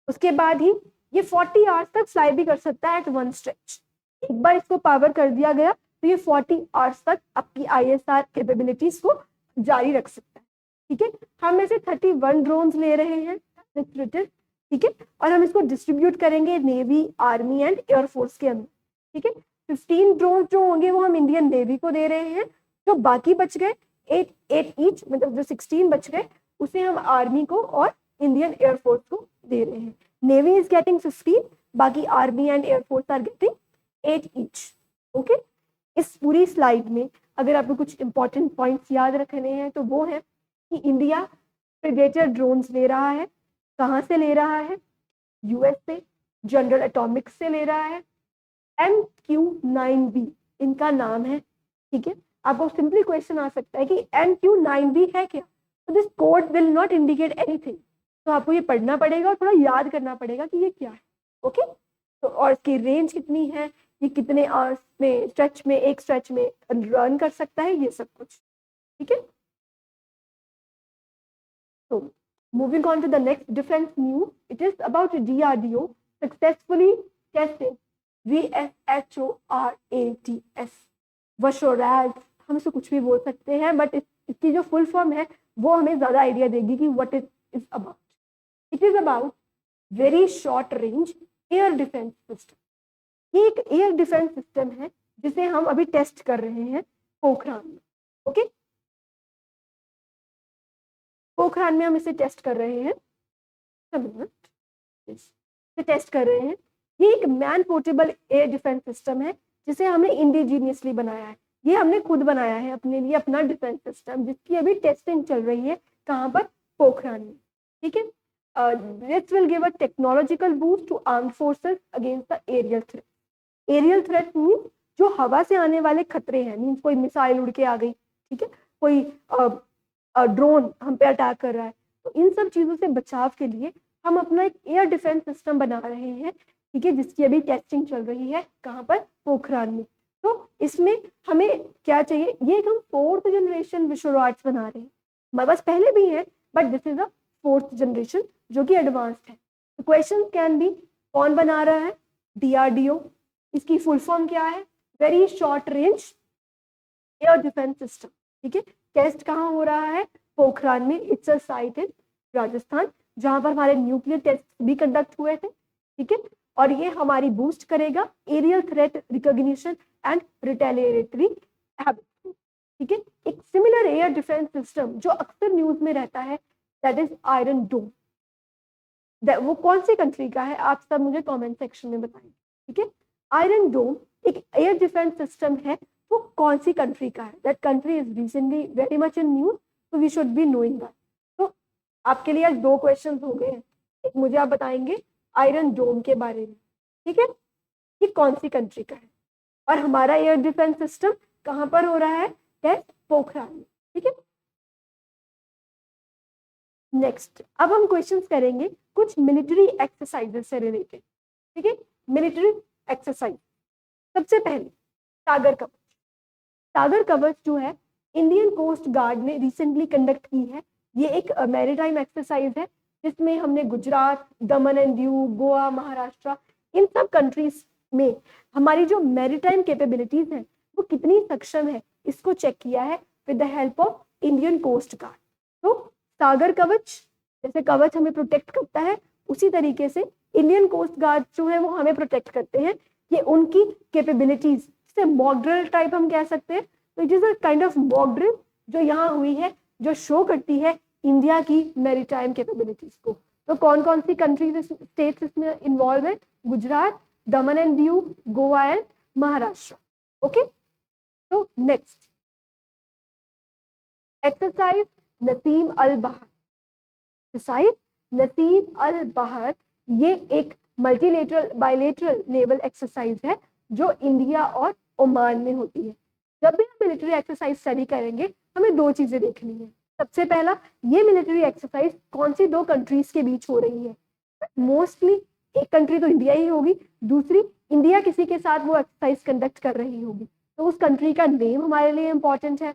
उसके बाद ही ये 40 आवर्स तक फ्लाई भी कर सकता है एट वन स्ट्रेच। एक बार इसको पावर कर दिया गया तो ये 40 आवर्स तक आपकी ISR कैपेबिलिटीज को जारी रख सकता है। ठीक है, हम ऐसे 31 ड्रोन्स ले रहे हैं, ठीक है, और हम इसको डिस्ट्रीब्यूट करेंगे नेवी, आर्मी एंड एयरफोर्स के अंदर। ठीक है, 15 ड्रोन जो होंगे वो हम इंडियन नेवी को दे रहे हैं, जो बाकी बच गए 8 ईच, मतलब जो 16 बच गए उसे हम आर्मी को और इंडियन एयरफोर्स को दे रहे हैं। नेवी इज गेटिंग 15, बाकी army and air force are getting 8 each. Okay, इस पूरी स्लाइड में अगर आपको कुछ इंपॉर्टेंट पॉइंट्स याद रखने हैं तो वो है कि इंडिया प्रेडेटर ड्रोन्स ले रहा है। कहाँ से ले रहा है? US से, जनरल एटॉमिक्स से ले रहा है। MQ-9B इनका नाम है। ठीक है, आपको सिंपली क्वेश्चन आ सकता है कि MQ-9B है क्या? तो this code will not indicate anything, तो आपको ये पढ़ना पड़ेगा और थोड़ा याद करना पड़ेगा कि ये क्या है। ओके, तो और इसकी रेंज कितनी है, ये कितने आवर्स में स्ट्रेच में, एक स्ट्रेच में रन कर सकता है, ये सब कुछ। ठीक है, तो moving on to the next defense news, it is about DRDO successfully tested VSHORATS, वशोरैट, हम इसको कुछ भी बोल सकते हैं, बट इसकी जो फुल फॉर्म है वो हमें ज्यादा आइडिया देगी कि what it is about. It is about very short range air defence system. ये एक एयर डिफेंस सिस्टम है जिसे हम अभी टेस्ट कर रहे हैं पोखरान में। ओके, पोखरान में हम इसे टेस्ट कर रहे हैं, टेस्ट कर रहे हैं। ये एक man portable air defence system है जिसे हमने इंडिजीनियसली बनाया है। ये हमने खुद बनाया है अपने लिए, अपना डिफेंस सिस्टम, जिसकी अभी टेस्टिंग चल रही है। कहाँ पर? पोखरान में। ठीक है, this will give a technological boost to armed forces against the aerial threat. Aerial threat means जो हवा से आने वाले खतरे हैं, मीन्स कोई मिसाइल उड़ के आ गई, ठीक है, कोई ड्रोन हम पे अटैक कर रहा है, तो इन सब चीजों से बचाव के लिए हम अपना एक एयर डिफेंस सिस्टम बना रहे हैं। ठीक है, जिसकी अभी टेस्टिंग चल रही है। कहाँ पर? पोखरान में। तो इसमें हमें क्या चाहिए? ये एक हम 4th जनरेशन विश्वराट्स बना रहे हैं। हमारे पास पहले भी है but this is a 4th generation जो कि एडवांस्ड है। तो क्वेश्चन कैन बी, कौन बना रहा है? DRDO। इसकी फुल फॉर्म क्या है? Very short range air defence system. ठीक है, टेस्ट कहाँ हो रहा है? पोखरान में। इट्स अ साइट इन राजस्थान, जहां पर हमारे न्यूक्लियर टेस्ट भी कंडक्ट हुए थे। ठीक है, और ये हमारी बूस्ट करेगा aerial threat recognition and retaliatory habit. ठीक है, एक सिमिलर एयर डिफेंस सिस्टम जो अक्सर न्यूज में रहता है, दैट इज आयरन डोम। वो कौन सी कंट्री का है? आप सब मुझे कमेंट सेक्शन में बताएंगे। ठीक है, आयरन डोम एक एयर डिफेंस सिस्टम है, वो कौन सी कंट्री का है? That country is recently very much in news, so we should be knowing that। तो आपके लिए आज 2 क्वेश्चन हो गए हैं। एक मुझे आप बताएंगे आयरन डोम के बारे में, ठीक है, ये कौन सी कंट्री का है, और हमारा एयर डिफेंस सिस्टम कहाँ पर हो रहा है? टेस्ट पोखरान में। ठीक है, नेक्स्ट अब हम क्वेश्चंस करेंगे कुछ मिलिट्री एक्सरसाइजेस से रिलेटेड। ठीक है, मिलिट्री एक्सरसाइज। सबसे पहले सागर कवच। सागर कवच जो है इंडियन कोस्ट गार्ड ने रिसेंटली कंडक्ट की है। ये एक मैरीटाइम एक्सरसाइज है जिसमें हमने गुजरात, दमन एंड दीव, गोवा, महाराष्ट्र, इन सब कंट्रीज में हमारी जो मैरीटाइम कैपेबिलिटीज हैं वो कितनी सक्षम है, इसको चेक किया है with the help of Indian coast guard. तो सागर कवच, जैसे कवच हमें प्रोटेक्ट करता है, उसी तरीके से इंडियन कोस्ट गार्ड जो है वो हमें प्रोटेक्ट करते हैं। ये उनकी कैपेबिलिटीज, जिसे मॉक ड्रिल टाइप हम कह सकते हैं। तो it is a kind of mock drill जो यहाँ हुई है, जो शो करती है इंडिया की मैरीटाइम कैपेबिलिटीज को। तो कौन कौन सी कंट्रीज, स्टेट्स इसमें इन्वॉल्व है? गुजरात, दमन and Diu, Goa and Maharashtra. Okay, तो नेक्स्ट एक्सरसाइज नसीम अल बहार। एक्सरसाइज नसीम अल बहर ये एक मल्टीलेटरल बायलेटरल नेवल एक्सरसाइज है जो इंडिया और ओमान में होती है। जब भी हम मिलिट्री एक्सरसाइज स्टडी करेंगे हमें दो चीजें देखनी है। सबसे पहला, ये मिलिट्री एक्सरसाइज कौन सी दो कंट्रीज के बीच हो रही है। मोस्टली एक कंट्री तो इंडिया ही होगी, दूसरी इंडिया किसी के साथ वो एक्सरसाइज कंडक्ट कर रही होगी, तो उस कंट्री का नेम हमारे लिए इंपॉर्टेंट है।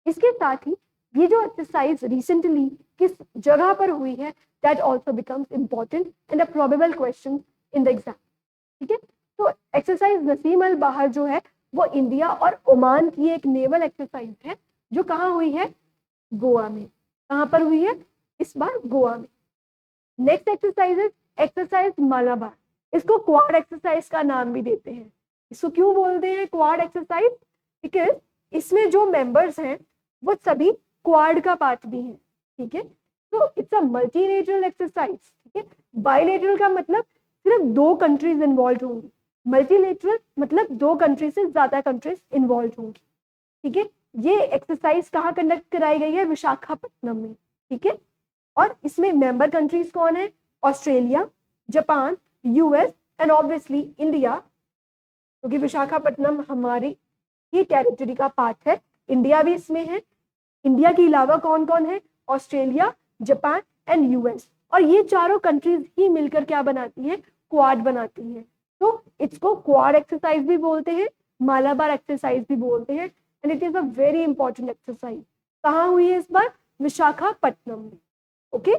इसके साथ ही ये जो एक्सरसाइज रिसेंटली किस जगह पर हुई है that also becomes important and a probable question in the exam. ठीक है, तो एक्सरसाइज नसीम अल बहर जो है वो इंडिया और ओमान की एक नेवल एक्सरसाइज है जो कहाँ हुई है, गोवा में। कहाँ पर हुई है, इस बार गोवा में। नेक्स्ट एक्सरसाइज है एक्सरसाइज मालाबार। इसको क्वाड एक्सरसाइज का नाम भी देते हैं। इसको क्यों बोलते हैं क्वाड एक्सरसाइज, बिकॉज इसमें जो मेंबर्स हैं वो सभी क्वाड का पार्ट भी हैं। ठीक है, तो इट्स अ मल्टीलेटरल एक्सरसाइज। ठीक है, बायलेटरल का मतलब सिर्फ दो कंट्रीज इन्वॉल्व होंगी, मल्टीलेटरल मतलब दो कंट्री से ज्यादा कंट्रीज इन्वॉल्व होंगी। ठीक है, ये एक्सरसाइज कहाँ कंडक्ट कराई गई है, विशाखापट्टनम में। ठीक है, और इसमें मेंबर कंट्रीज कौन है, Australia, Japan, US and obviously India, क्योंकि विशाखापट्टनम हमारी ही टेरिटरी का पार्ट है, इंडिया भी इसमें है। इंडिया के अलावा कौन कौन है, ऑस्ट्रेलिया, जापान एंड यूएस, और ये चारों कंट्रीज ही मिलकर क्या बनाती है, क्वाड बनाती है। तो इसको क्वाड एक्सरसाइज भी बोलते हैं, मालाबार एक्सरसाइज भी बोलते हैं, and it is a very important exercise. कहाँ हुई है इस बार, विशाखापट्टनम में। ओके,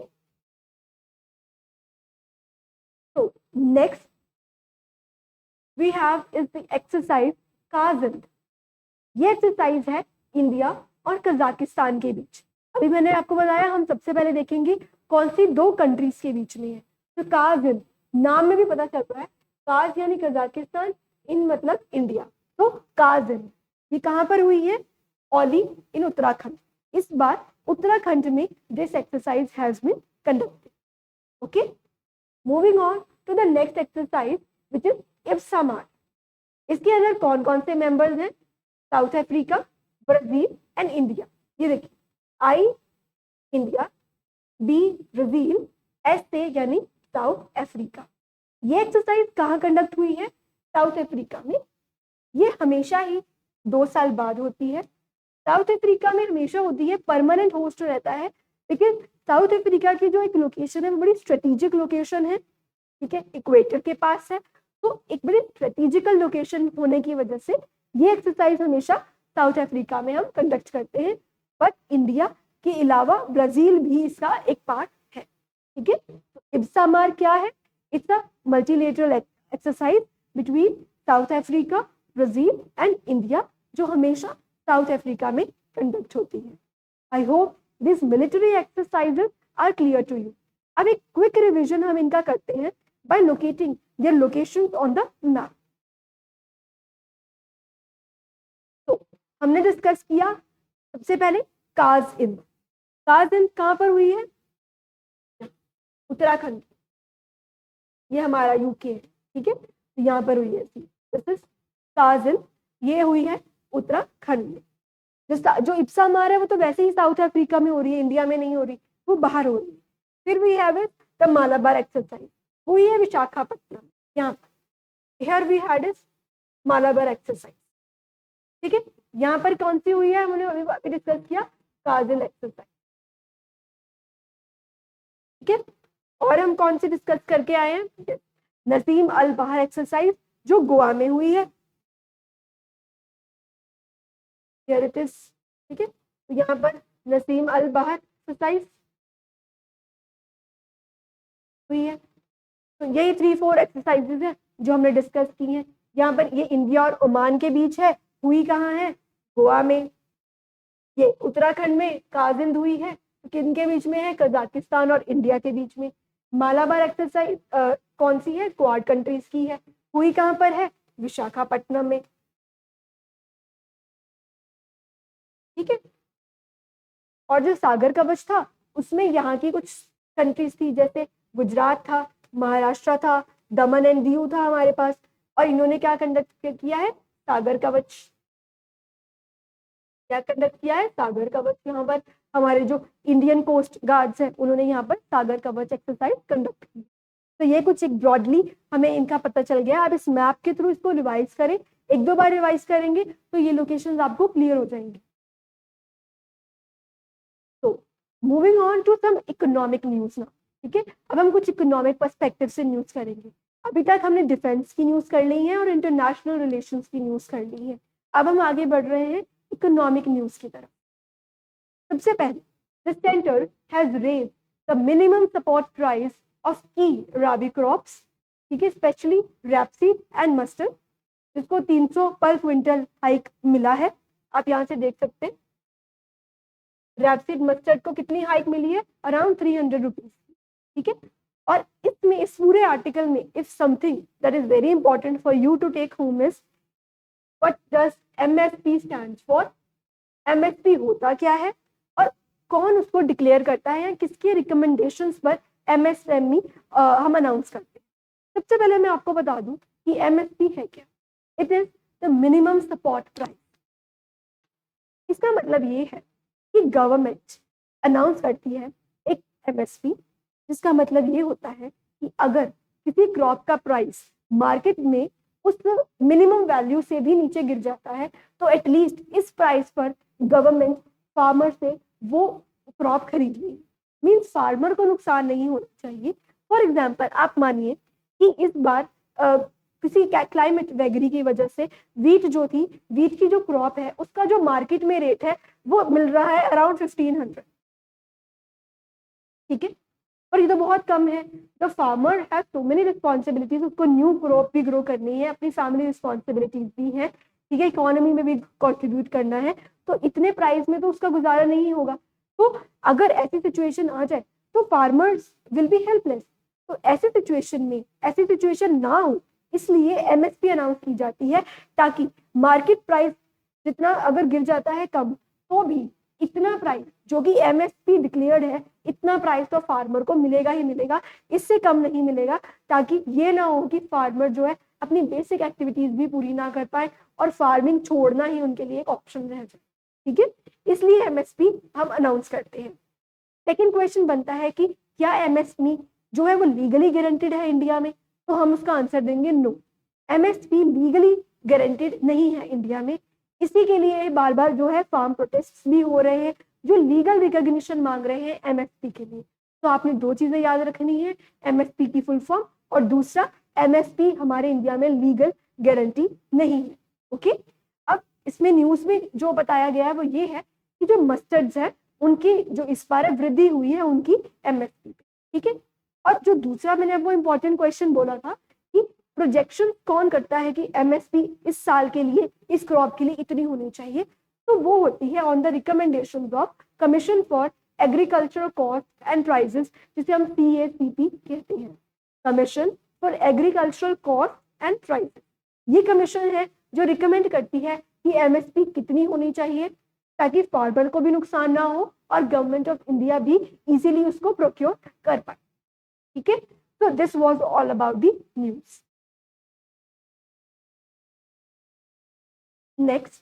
तो next we have is the exercise Kazind. ये एक्सरसाइज है इंडिया और कजाकिस्तान के बीच। अभी मैंने आपको बताया हम सबसे पहले देखेंगे कौन सी दो कंट्रीज के बीच में है। तो काजिंद नाम में भी पता चल रहा है, काज यानी कजाकिस्तान, इन मतलब इंडिया। तो काजिंद ये कहाँ पर हुई है, औली इन उत्तराखंड। इस बार उत्तराखंड में this exercise has been conducted. Okay, moving on to the next exercise which is IBSAMAR. इसके अंदर कौन कौन से मेंबर्स हैं, South Africa, Brazil and India. ये देखिए, I India, B Brazil, S A यानी साउथ अफ्रीका। ये एक्सरसाइज कहाँ कंडक्ट हुई है, साउथ अफ्रीका में। ये हमेशा ही 2 साल बाद होती है। साउथ अफ्रीका में हमेशा होती है, परमानेंट होस्ट रहता है, लेकिन साउथ अफ्रीका की जो एक लोकेशन है वो बड़ी स्ट्रेटेजिक लोकेशन है। ठीक है, इक्वेटर के पास है, तो एक बड़ी स्ट्रेटेजिकल लोकेशन होने की वजह से ये एक्सरसाइज हमेशा साउथ अफ्रीका में हम कंडक्ट करते हैं। बट इंडिया के अलावा ब्राजील भी इसका एक पार्ट है। ठीक है, तो इप्सामार क्या है, it's a multilateral exercise between South Africa, Brazil and India, जो हमेशा साउथ अफ्रीका में कंडक्ट होती है। I hope this military exercises are clear to you. अब एक क्विक रिविजन हम इनका करते हैं by locating their locations on the map. तो हमने डिस्कस किया सबसे पहले काजिंद। काजिंद कहाँ पर हुई है, उत्तराखंड। ये हमारा यूके है। ठीक है, तो यहाँ पर हुई है दिस इज काजिंद, ये हुई है उत्तराखंड में। जो इप्सामार है वो तो वैसे ही साउथ अफ्रीका में हो रही है, इंडिया में नहीं हो रही, वो बाहर हो रही है। फिर we have it the Malabar exercise, हुई है विशाखापट्टनम। यहाँ पर here we had is Malabar exercise. ठीक है, यहाँ पर कौन सी हुई है, हमने अभी डिस्कस किया, काजिंद एक्सरसाइज। ठीक है, और हम कौन सी डिस्कस करके आए हैं, नसीम अल बहर एक्सरसाइज जो गोवा में हुई है। Here it is. ठीक है, तो यहाँ पर नसीम अल बहर एक्सरसाइज हुई है। तो यही 3-4 एक्सरसाइजेज हैं जो हमने डिस्कस की हैं। यहाँ पर ये इंडिया और ओमान के बीच है, हुई कहाँ है, गोवा में। ये उत्तराखंड में काजिंद हुई है, तो किन के बीच में है, कजाकिस्तान और इंडिया के बीच में। मालाबार एक्सरसाइज कौन सी है, क्वाड कंट्रीज की है, हुई कहाँ पर है, विशाखापट्टनम में। ठीक है, और जो सागर कवच था उसमें यहाँ की कुछ कंट्रीज थी, जैसे गुजरात था, महाराष्ट्र था, दमन एंड दीव था हमारे पास, और इन्होंने क्या कंडक्ट किया है, सागर कवच। क्या कंडक्ट किया है, सागर कवच। यहाँ पर हमारे जो इंडियन कोस्ट गार्ड्स हैं उन्होंने यहाँ पर सागर कवच एक्सरसाइज कंडक्ट की। तो ये कुछ एक ब्रॉडली हमें इनका पता चल गया। आप इस मैप के थ्रू इसको रिवाइज करें, एक दो बार रिवाइज करेंगे तो ये लोकेशंस आपको क्लियर हो जाएंगे। तो moving on to some economic news ना, ठीक है। अब हम कुछ इकोनॉमिक पर्सपेक्टिव से न्यूज करेंगे। अभी तक हमने डिफेंस की न्यूज कर ली है और इंटरनेशनल रिलेशंस की न्यूज कर ली है। अब हम आगे बढ़ रहे हैं इकोनॉमिक न्यूज की तरफ। सबसे पहले, the centre has raised the minimum support price of की राबी क्रॉप्स, ठीक है, स्पेशली रैपसीड एंड मस्टर्ड, जिसको 300 पर क्विंटल हाइक मिला है। आप यहाँ से देख सकते हैं रैपसीड मस्टर्ड को कितनी हाइक मिली है, अराउंड 300 रुपीज, ठीक है। और इसमें इस पूरे आर्टिकल में if something that is very important for you to take home is what does MSP stands for. MSP होता क्या है और कौन उसको डिक्लेयर करता है या किसके रिकमेंडेशंस पर एमएसएमई हम अनाउंस करते हैं। सबसे पहले मैं आपको बता दूं कि एमएसपी है क्या। It is the minimum support price. इसका मतलब ये है कि गवर्नमेंट अनाउंस करती है एक एमएसपी, जिसका मतलब ये होता है कि अगर किसी क्रॉप का प्राइस मार्केट में उस मिनिमम वैल्यू से भी नीचे गिर जाता है तो एटलीस्ट इस प्राइस पर गवर्नमेंट फार्मर से वो क्रॉप खरीद ले। मीन्स फार्मर को नुकसान नहीं होना चाहिए। फॉर एग्जाम्पल, आप मानिए कि इस बार किसी क्लाइमेट वेगरी की वजह से वीट जो थी, वीट की जो क्रॉप है उसका जो मार्केट में रेट है वो मिल रहा है अराउंड 1500, ठीक है। और ये तो बहुत कम है। The farmer has so many responsibilities, उसको न्यू क्रॉप भी ग्रो करनी है, अपनी फैमिली रिस्पॉन्सिबिलिटीज भी है, ठीक है, इकोनॉमी में भी कंट्रीब्यूट करना है। तो इतने प्राइस में तो उसका गुजारा नहीं होगा। तो अगर ऐसी सिचुएशन आ जाए तो फार्मर्स विल बी हेल्पलेस। तो ऐसे सिचुएशन में, ऐसी सिचुएशन ना हो इसलिए एमएसपी अनाउंस की जाती है, ताकि मार्केट प्राइस जितना अगर गिर जाता है कम तो भी इतना प्राइस जो कि एमएसपी डिक्लेयर्ड है, इतना प्राइस तो फार्मर को मिलेगा ही मिलेगा, इससे कम नहीं मिलेगा, ताकि ये ना हो कि फार्मर जो है अपनी बेसिक एक्टिविटीज भी पूरी ना कर पाए और फार्मिंग छोड़ना ही उनके लिए एक ऑप्शन रह जाए, ठीक है। इसलिए एमएसपी हम अनाउंस करते हैं। सेकेंड क्वेश्चन बनता है कि क्या एमएसपी जो है वो लीगली गारंटेड है इंडिया में, तो हम उसका आंसर देंगे नो। एमएसपी लीगली गारंटेड नहीं है इंडिया में। इसी के लिए बार बार जो है फार्म प्रोटेस्ट भी हो रहे हैं जो लीगल रिकॉग्निशन मांग रहे हैं एमएसपी के लिए। तो आपने दो चीजें याद रखनी है, एमएसपी की फुल फॉर्म और दूसरा एमएसपी हमारे इंडिया में लीगल गारंटी नहीं है, ओके। अब इसमें न्यूज में जो बताया गया है वो ये है कि जो मस्टर्ड्स है उनकी जो इस बार वृद्धि हुई है उनकी एमएसपी पे, ठीक है। और जो दूसरा मैंने वो इंपॉर्टेंट क्वेश्चन बोला था कि प्रोजेक्शन कौन करता है कि एमएसपी इस साल के लिए इस क्रॉप के लिए इतनी होनी चाहिए, तो वो होती है on the recommendation of commission for agricultural cost and prices, जिसे हम CACP कहते हैं, commission for agricultural cost and prices. ये कमीशन है जो रिकमेंड करती है कि एमएसपी कितनी होनी चाहिए ताकि फार्मर को भी नुकसान ना हो और गवर्नमेंट ऑफ इंडिया भी इजीली उसको प्रोक्योर कर पाए, ठीक है। So this was all about the news. Next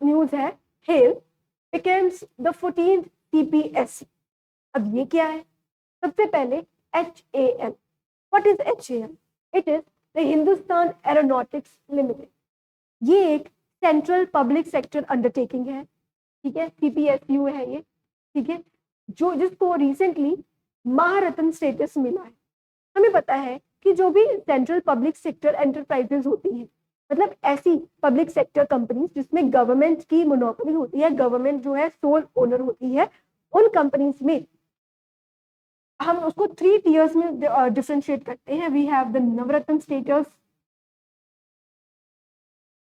news है HAL becomes the 14th CPSC। अब ये क्या है? सबसे पहले HAL. What is HAL? It is the Hindustan Aeronautics Limited. ये एक सेंट्रल पब्लिक सेक्टर अंडरटेकिंग है, ठीक है, CPSU है ये, ठीक है, जो जिसको रिसेंटली महारत्न स्टेटस मिला है। हमें पता है कि जो भी सेंट्रल पब्लिक सेक्टर एंटरप्राइजेस होती हैं, मतलब ऐसी पब्लिक सेक्टर कंपनीज जिसमें गवर्नमेंट की मोनोपोली होती है, गवर्नमेंट जो है सोल ओनर होती है, उन कंपनीज में हम उसको 3 टियर्स में डिफरेंशिएट करते हैं। We have the Navratna status,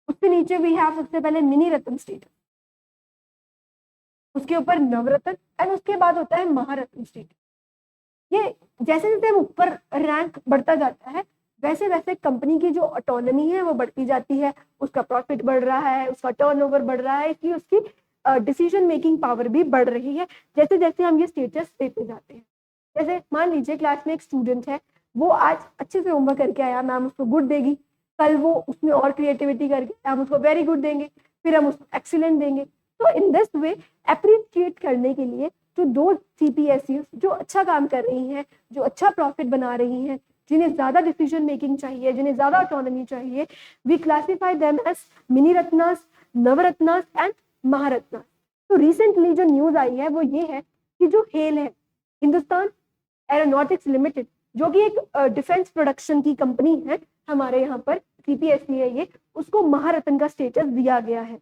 उसके नीचे वी हैव सबसे पहले मिनी रत्न स्टेटस, उसके ऊपर नवरत्न एंड उसके बाद होता है महारत्न स्टेटस। ये जैसे जैसे ऊपर रैंक बढ़ता जाता है वैसे वैसे कंपनी की जो ऑटोनॉमी है वो बढ़ती जाती है, उसका प्रॉफिट बढ़ रहा है, उसका टर्नओवर बढ़ रहा है, इसलिए उसकी डिसीजन मेकिंग पावर भी बढ़ रही है जैसे जैसे हम ये स्टेटस देते जाते हैं। जैसे मान लीजिए क्लास में एक स्टूडेंट है, वो आज अच्छे से होमवर्क करके आया, मैम उसको गुड देगी, कल वो उसमें और क्रिएटिविटी करके हम उसको वेरी गुड देंगे, फिर हम उसको एक्सीलेंट देंगे। तो इन दिस वे अप्रिशिएट करने के लिए जो दो CPSEs जो अच्छा काम कर रही हैं, जो अच्छा प्रॉफिट बना रही हैं, जिन्हें ज्यादा डिसीजन मेकिंग चाहिए, जिन्हें ज्यादा ऑटोनॉमी चाहिए, we classify them as mini Ratnas, Navratnas and Maharatnas. तो रिसेंटली जो न्यूज आई है वो ये है कि जो हेल है, हिंदुस्तान एरोनॉटिक्स लिमिटेड, जो कि एक डिफेंस प्रोडक्शन की कंपनी है, हमारे यहाँ पर CPSE है ये, उसको महारत्न का स्टेटस दिया गया है।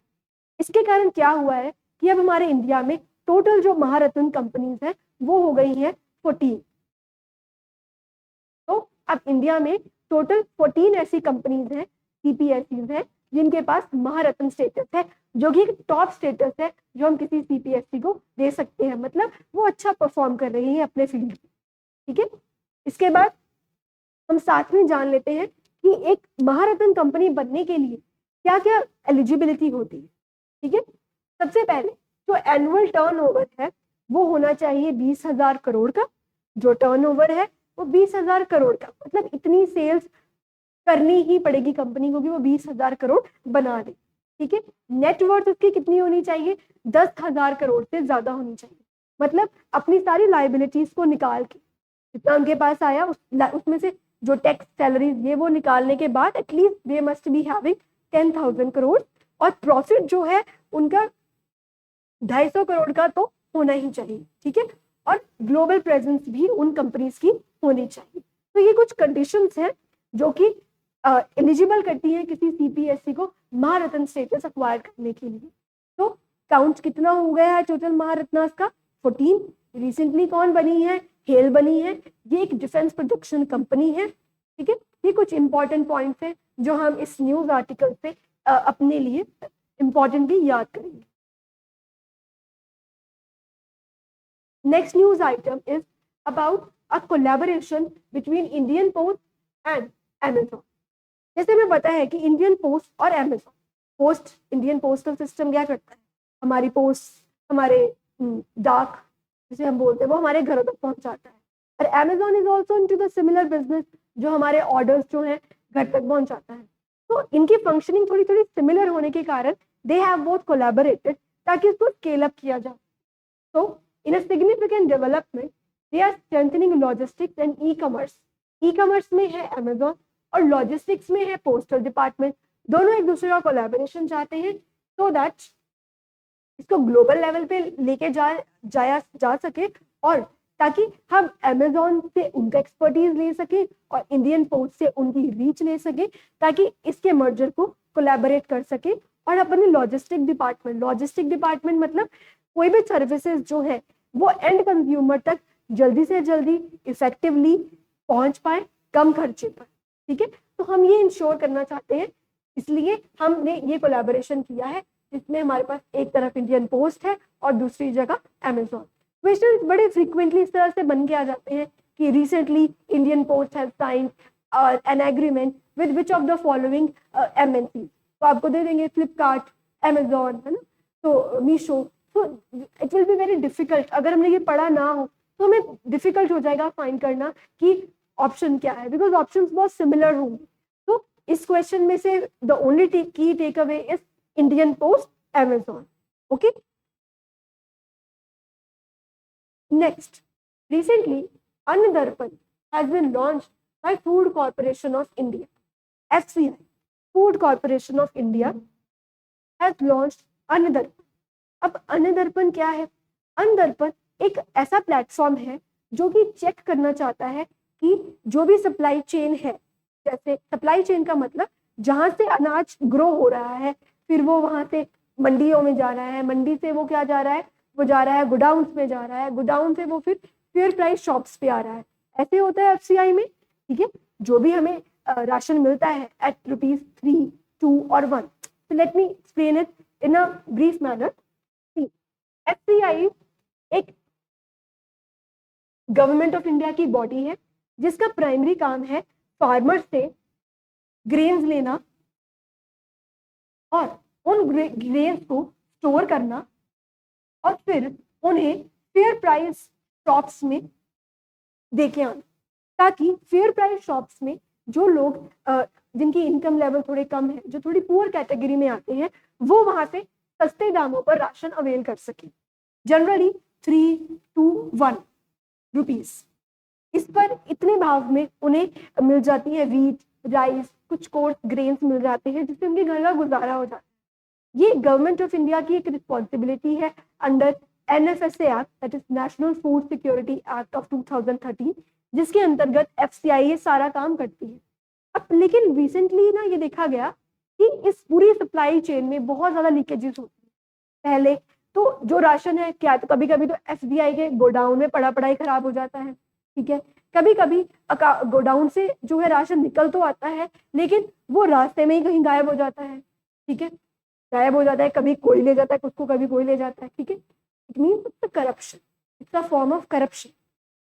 इसके कारण क्या हुआ है कि अब हमारे इंडिया में टोटल जो महारत्न कंपनीज हैं वो हो गई हैं 14। तो अब इंडिया में टोटल 14 ऐसी कंपनीज हैं, CPSEs हैं, जिनके पास महारत्न स्टेटस है, जो कि टॉप स्टेटस है जो हम किसी CPSE को दे सकते हैं। मतलब वो अच्छा परफॉर्म कर रही है अपने फील्ड में। ठीक है, इसके बाद हम साथ में जान लेते हैं कि एक महारत्न कंपनी बनने के लिए क्या क्या एलिजिबिलिटी होती है। ठीक है, सबसे पहले जो एनुअल टर्नओवर है वो होना चाहिए 20,000 करोड़ का। जो टर्नओवर है वो 20,000 करोड़ का, मतलब इतनी सेल्स करनी ही पड़ेगी कंपनी को कि वो 20,000 करोड़ बना दे। ठीक है, नेटवर्थ उसकी कितनी होनी चाहिए? 10,000 करोड़ से ज्यादा होनी चाहिए। मतलब अपनी सारी लाइबिलिटीज को निकाल के जितना उनके पास आया उसमें से जो टैक्स, सैलरीज, ये वो निकालने के बाद at least they must be having 10,000 crore, और प्रॉफिट जो है उनका 250 करोड़ का तो होना ही चाहिए। ठीक है, और ग्लोबल प्रेजेंस भी उन कंपनीज की होनी चाहिए। तो ये कुछ कंडीशंस हैं जो कि एलिजिबल करती हैं किसी CPSE को महारत्न स्टेटस अक्वायर करने के लिए। तो काउंट कितना हो गया है टोटल महारत्नास का? 14। रिसेंटली कौन बनी है? हेल बनी है। ये एक डिफेंस प्रोडक्शन कंपनी है। ठीक है, ये कुछ इंपॉर्टेंट पॉइंट्स हैं जो हम इस न्यूज आर्टिकल से अपने लिए इंपॉर्टेंटली याद करेंगे। Next news item is about a collaboration between Indian Post and Amazon. जैसे हमें पता है कि इंडियन पोस्ट और Amazon, post, Indian postal system क्या करता है, हमारी पोस्ट, हमारे डाक जिसे हम बोलते हैं, वो हमारे घरों तक पहुंचाता है। और Amazon is also into the similar business, जो हमारे ऑर्डर्स जो हैं घर तक पहुंचाता है। तो इनकी फंक्शनिंग थोड़ी थोड़ी सिमिलर होने के कारण दे हैव बोथ कोलैबोरेटेड ताकि इसको स्केल अप किया जाए। तो in a significant development, they are strengthening logistics and e-commerce. E-commerce में है Amazon और logistics में है postal department। दोनों एक दूसरे का कोलैबोरेशन चाहते हैं so that इसको ग्लोबल लेवल पे लेके जा सके, और ताकि हम Amazon से उनका एक्सपर्टीज ले सके और इंडियन पोस्ट से उनकी रीच ले सके, ताकि इसके मर्जर को कोलैबोरेट कर सके। और अपने लॉजिस्टिक डिपार्टमेंट मतलब कोई भी सर्विसेज जो है वो एंड कंज्यूमर तक जल्दी से जल्दी इफेक्टिवली पहुंच पाए, कम खर्चे पर। ठीक है, तो हम ये इंश्योर करना चाहते हैं, इसलिए हमने ये कोलैबोरेशन किया है, जिसमें हमारे पास एक तरफ इंडियन पोस्ट है और दूसरी जगह Amazon। क्वेश्चन बड़े फ्रीक्वेंटली इस तरह से बन के आ जाते हैं कि recently Indian post has signed an agreement with which of the following MNC। तो आपको दे देंगे फ्लिपकार्ट, Amazon, है ना, तो मीशो। तो it will be very difficult, अगर हमने ये पढ़ा ना हो तो हमें डिफिकल्ट हो जाएगा फाइंड करना कि ऑप्शन क्या है, बिकॉज ऑप्शंस बहुत सिमिलर होंगे। तो इस क्वेश्चन में से the only key take away is Indian Post, Amazon। Okay, next, recently Anna Darpan has been launched by food corporation of India, FCI। Food corporation of India has launched Anna Darpan. अब अन्न दर्पण क्या है? अन्न दर्पण एक ऐसा प्लेटफॉर्म है जो कि चेक करना चाहता है कि जो भी सप्लाई चेन है, जैसे सप्लाई चेन का मतलब जहां से अनाज ग्रो हो रहा है, फिर वो वहां से मंडियों में जा रहा है, मंडी से वो क्या जा रहा है, वो जा रहा है गोडाउन में जा रहा है, गोडाउन से वो फिर फेयर प्राइस शॉप्स पे आ रहा है। ऐसे होता है FCI में। ठीक है, जो भी हमें राशन मिलता है एट ₹3, 2 और 1। So let me explain it in a brief manner. FCI एक गवर्नमेंट ऑफ इंडिया की बॉडी है जिसका प्राइमरी काम है फार्मर से ग्रेन्स लेना और उन ग्रेन्स को स्टोर करना और फिर उन्हें फेयर प्राइस शॉप्स में देके आना, ताकि फेयर प्राइस शॉप्स में जो लोग जिनकी इनकम लेवल थोड़े कम है, जो थोड़ी पुअर कैटेगरी में आते हैं, वो वहां से सस्ते दामों पर राशन अवेल कर सके। जनरली 3 to 1 रुपीज इस पर इतने भाव में उन्हें मिल जाती है वीट, राइस, कुछ कोर्स ग्रेन्स मिल जाते हैं जिससे उनके घर का गुजारा हो जाता है। ये गवर्नमेंट ऑफ इंडिया की एक रिस्पॉन्सिबिलिटी है under NFSA act, that is national food security act of 2013, जिसके अंतर्गत FCI ये सारा काम करती है। अब लेकिन रिसेंटली ना ये देखा गया कि इस पूरी सप्लाई चेन में बहुत ज्यादा लीकेजेस होती है। पहले तो जो राशन है, क्या तो कभी कभी तो FCI के गोडाउन में पड़ा ही खराब हो जाता है, ठीक है। कभी कभी गोडाउन से जो है राशन निकल तो आता है लेकिन वो रास्ते में ही कहीं गायब हो जाता है, ठीक है, गायब हो जाता है, कभी कोई ले जाता है उसको, कभी कोई ले जाता है, ठीक है। It means it's corruption, it's a form of corruption.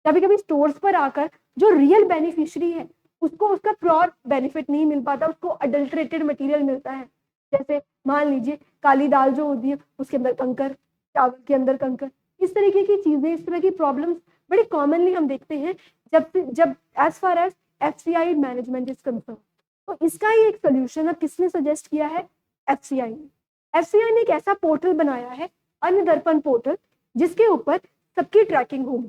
कभी कभी स्टोर्स पर आकर जो रियल बेनिफिशियरी है उसको उसका प्योर बेनिफिट नहीं मिल पाता, उसको अडल्ट्रेटेड मटेरियल मिलता है। जैसे मान लीजिए काली दाल जो होती है उसके अंदर कंकर, चावल के अंदर कंकर, इस तरीके की चीजें, इस तरह की प्रॉब्लम्स बड़ी कॉमनली हम देखते हैं जब as far as FCI management is concern. तो इसका ही एक सोल्यूशन अब किसने सजेस्ट किया है? FCI ने। FCI ने एक ऐसा पोर्टल बनाया है, अन्न दर्पण पोर्टल, जिसके ऊपर सबकी ट्रैकिंग होगी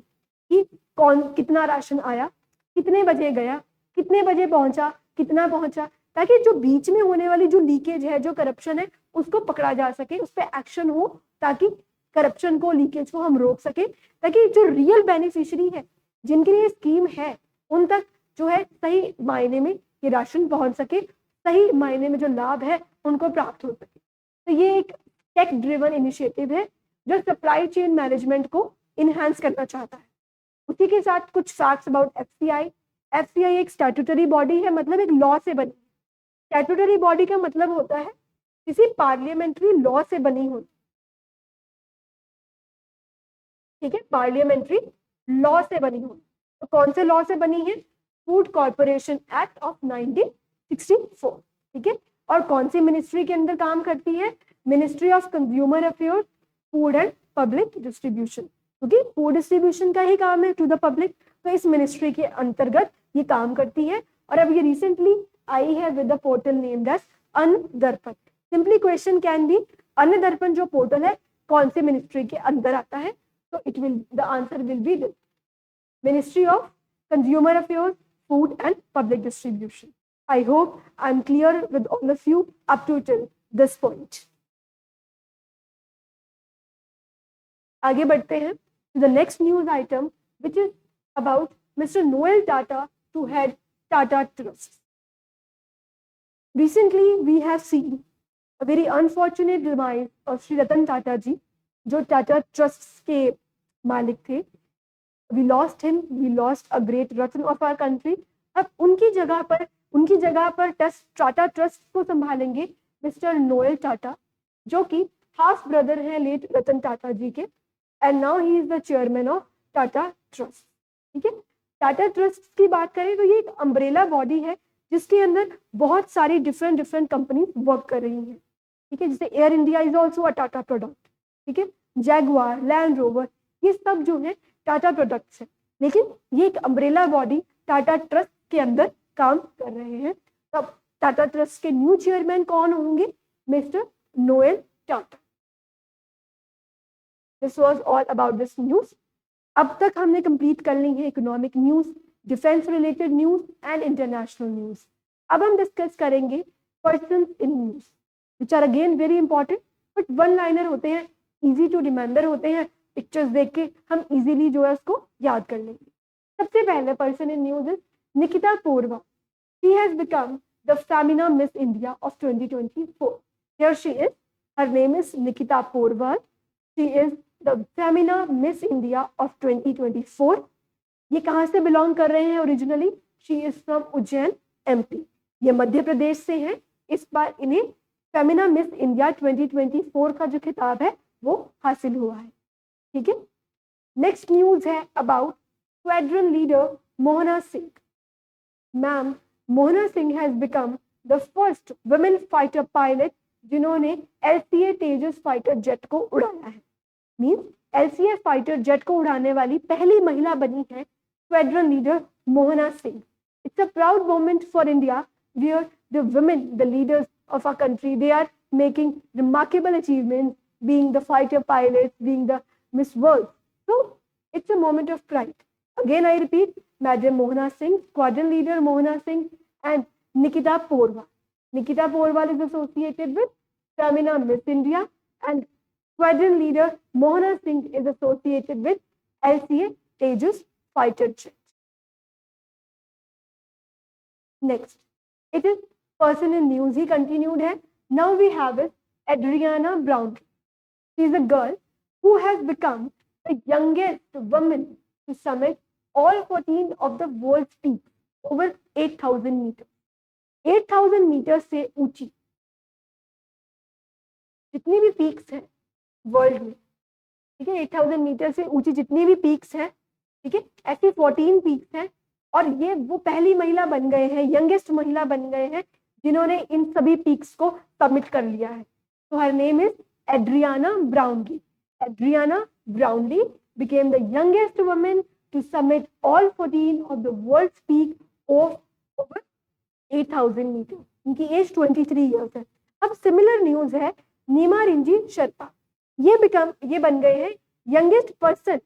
कि कौन कितना राशन आया, कितने बजे गया, कितने बजे पहुंचा, कितना पहुंचा, ताकि जो बीच में होने वाली जो लीकेज है, जो करप्शन है, उसको पकड़ा जा सके, उस पर एक्शन हो, ताकि करप्शन को, लीकेज को हम रोक सके, ताकि जो रियल बेनिफिशियरी है, जिनके लिए स्कीम है, उन तक जो है सही मायने में ये राशन पहुंच सके, सही मायने में जो लाभ है उनको प्राप्त हो सके। तो ये एक टेक ड्रिवन इनिशिएटिव है जो सप्लाई चेन मैनेजमेंट को इनहांस करना चाहता है। उसी के साथ कुछ फैक्ट्स अबाउट FCI। FCI एक स्टैट्यूटरी बॉडी है, मतलब एक लॉ से बनी। स्टैट्यूटरी बॉडी का मतलब होता है किसी पार्लियामेंट्री लॉ से बनी हुई, ठीक है, पार्लियामेंट्री लॉ से बनी हुई। तो कौन से लॉ से बनी है? फूड कॉर्पोरेशन एक्ट ऑफ 1964, ठीक है। और कौन सी मिनिस्ट्री के अंदर काम करती है? Ministry of consumer affairs, food and public distribution, क्योंकि फूड डिस्ट्रीब्यूशन का ही काम है टू द पब्लिक, तो इस मिनिस्ट्री के अंतर्गत ये काम करती है। और अब ये रिसेंटली आई है with the portal named as Anna Darpan. Simply question can be, अन्न दर्पण जो पोर्टल है कौन से मिनिस्ट्री के अंदर आता है? तो it will, the answer will be this, ministry of consumer affairs, food and public distribution. I hope I'm clear with all of you up to till this point. आगे बढ़ते हैं to the next news item, which is about Mr. Noel Tata to head Tata Trust. Recently, we have seen a very unfortunate demise of Shri Ratan Tata ji, जो Tata Trusts के मालिक थे। We lost him. We lost a great ratan of our country. अब उनकी जगह पर Tata trust को संभालेंगे मिस्टर नोएल टाटा, जो कि हाफ ब्रदर हैं लेट रतन टाटा जी के, and now he is the chairman of Tata trust, ठीक है। टाटा ट्रस्ट की बात करें तो ये एक अम्ब्रेला बॉडी है जिसके अंदर बहुत सारी डिफरेंट कंपनी वर्क कर रही हैं, ठीक है। जैसे air India is also a Tata product, ठीक है, जैगुआर, लैंड रोवर, ये सब जो है टाटा प्रोडक्ट्स है, लेकिन ये एक अम्ब्रेला बॉडी टाटा ट्रस्ट के अंदर काम कर रहे हैं। तब टाटा ट्रस्ट के न्यू चेयरमैन कौन होंगे? Mister Noel Tata. This was all about this news. अब तक हमने कंप्लीट कर ली है economic news, defence related news and international news. अब हम डिस्कस करेंगे persons in news, which are again very important, but one liner होते हैं, इजी टू रिमेंबर होते हैं, पिक्चर्स देख के हम इजीली जो है उसको याद कर लेंगे। सबसे पहले person in news is Nikita पोरवा। She has become the Femina Miss India of 2024. Here she is. Her name is Nikita Porwal. She is the Femina Miss India of 2024. ये कहाँ से बिलोंग कर रहे हैं originally? She is from Ujjain, MP. ये मध्य प्रदेश से हैं। इस बार इन्हें फेमिना मिस इंडिया 2024 का जो खिताब है वो हासिल हुआ है, ठीक है। नेक्स्ट न्यूज है about squadron leader Mohana Singh. Ma'am Mohana Singh has become the first women fighter pilot जिन्होंने LCA तेजस फाइटर जेट को उड़ाया है। मींस LCA फाइटर जेट को उड़ाने वाली पहली महिला बनी है squadron leader Mohana Singh. It's a proud moment for India where the women, the leaders of our country, they are making remarkable achievements being the fighter pilots, being the Miss World. So it's a moment of pride. Again, I repeat, Madam Mohana Singh, squadron leader Mohana Singh, and Nikita Porwal. Nikita Porwal is associated with Stamina Miss India, and squadron leader Mohana Singh is associated with LCA Tejas fighter jet. Next, it is personal news. He continued है. Now we have is Adriana Brownlee. She is a girl who has become the youngest woman to summit all 14 of the world's peaks over 8,000 meters. 8,000 meters से ऊंची जितनी भी peaks हैं world में, ठीक है, 8,000 metre से ऊंची जितनी भी पीक्स हैं, ठीक है, ऐसी 14 पीक्स हैं, और ये वो पहली महिला बन गए हैं, यंगेस्ट महिला बन गए हैं जिन्होंने इन सभी पीक्स को सबमिट कर लिया है. तो her name is Adriana Brownlee. Adriana Brownlee became the youngest woman to summit all 14 of the world's peak of over 8,000 meters. इनकी एज 23 years है. अब सिमिलर न्यूज है नीमा रिंजी शर्पा. ये बन गए हैं यंगेस्ट पर्सन.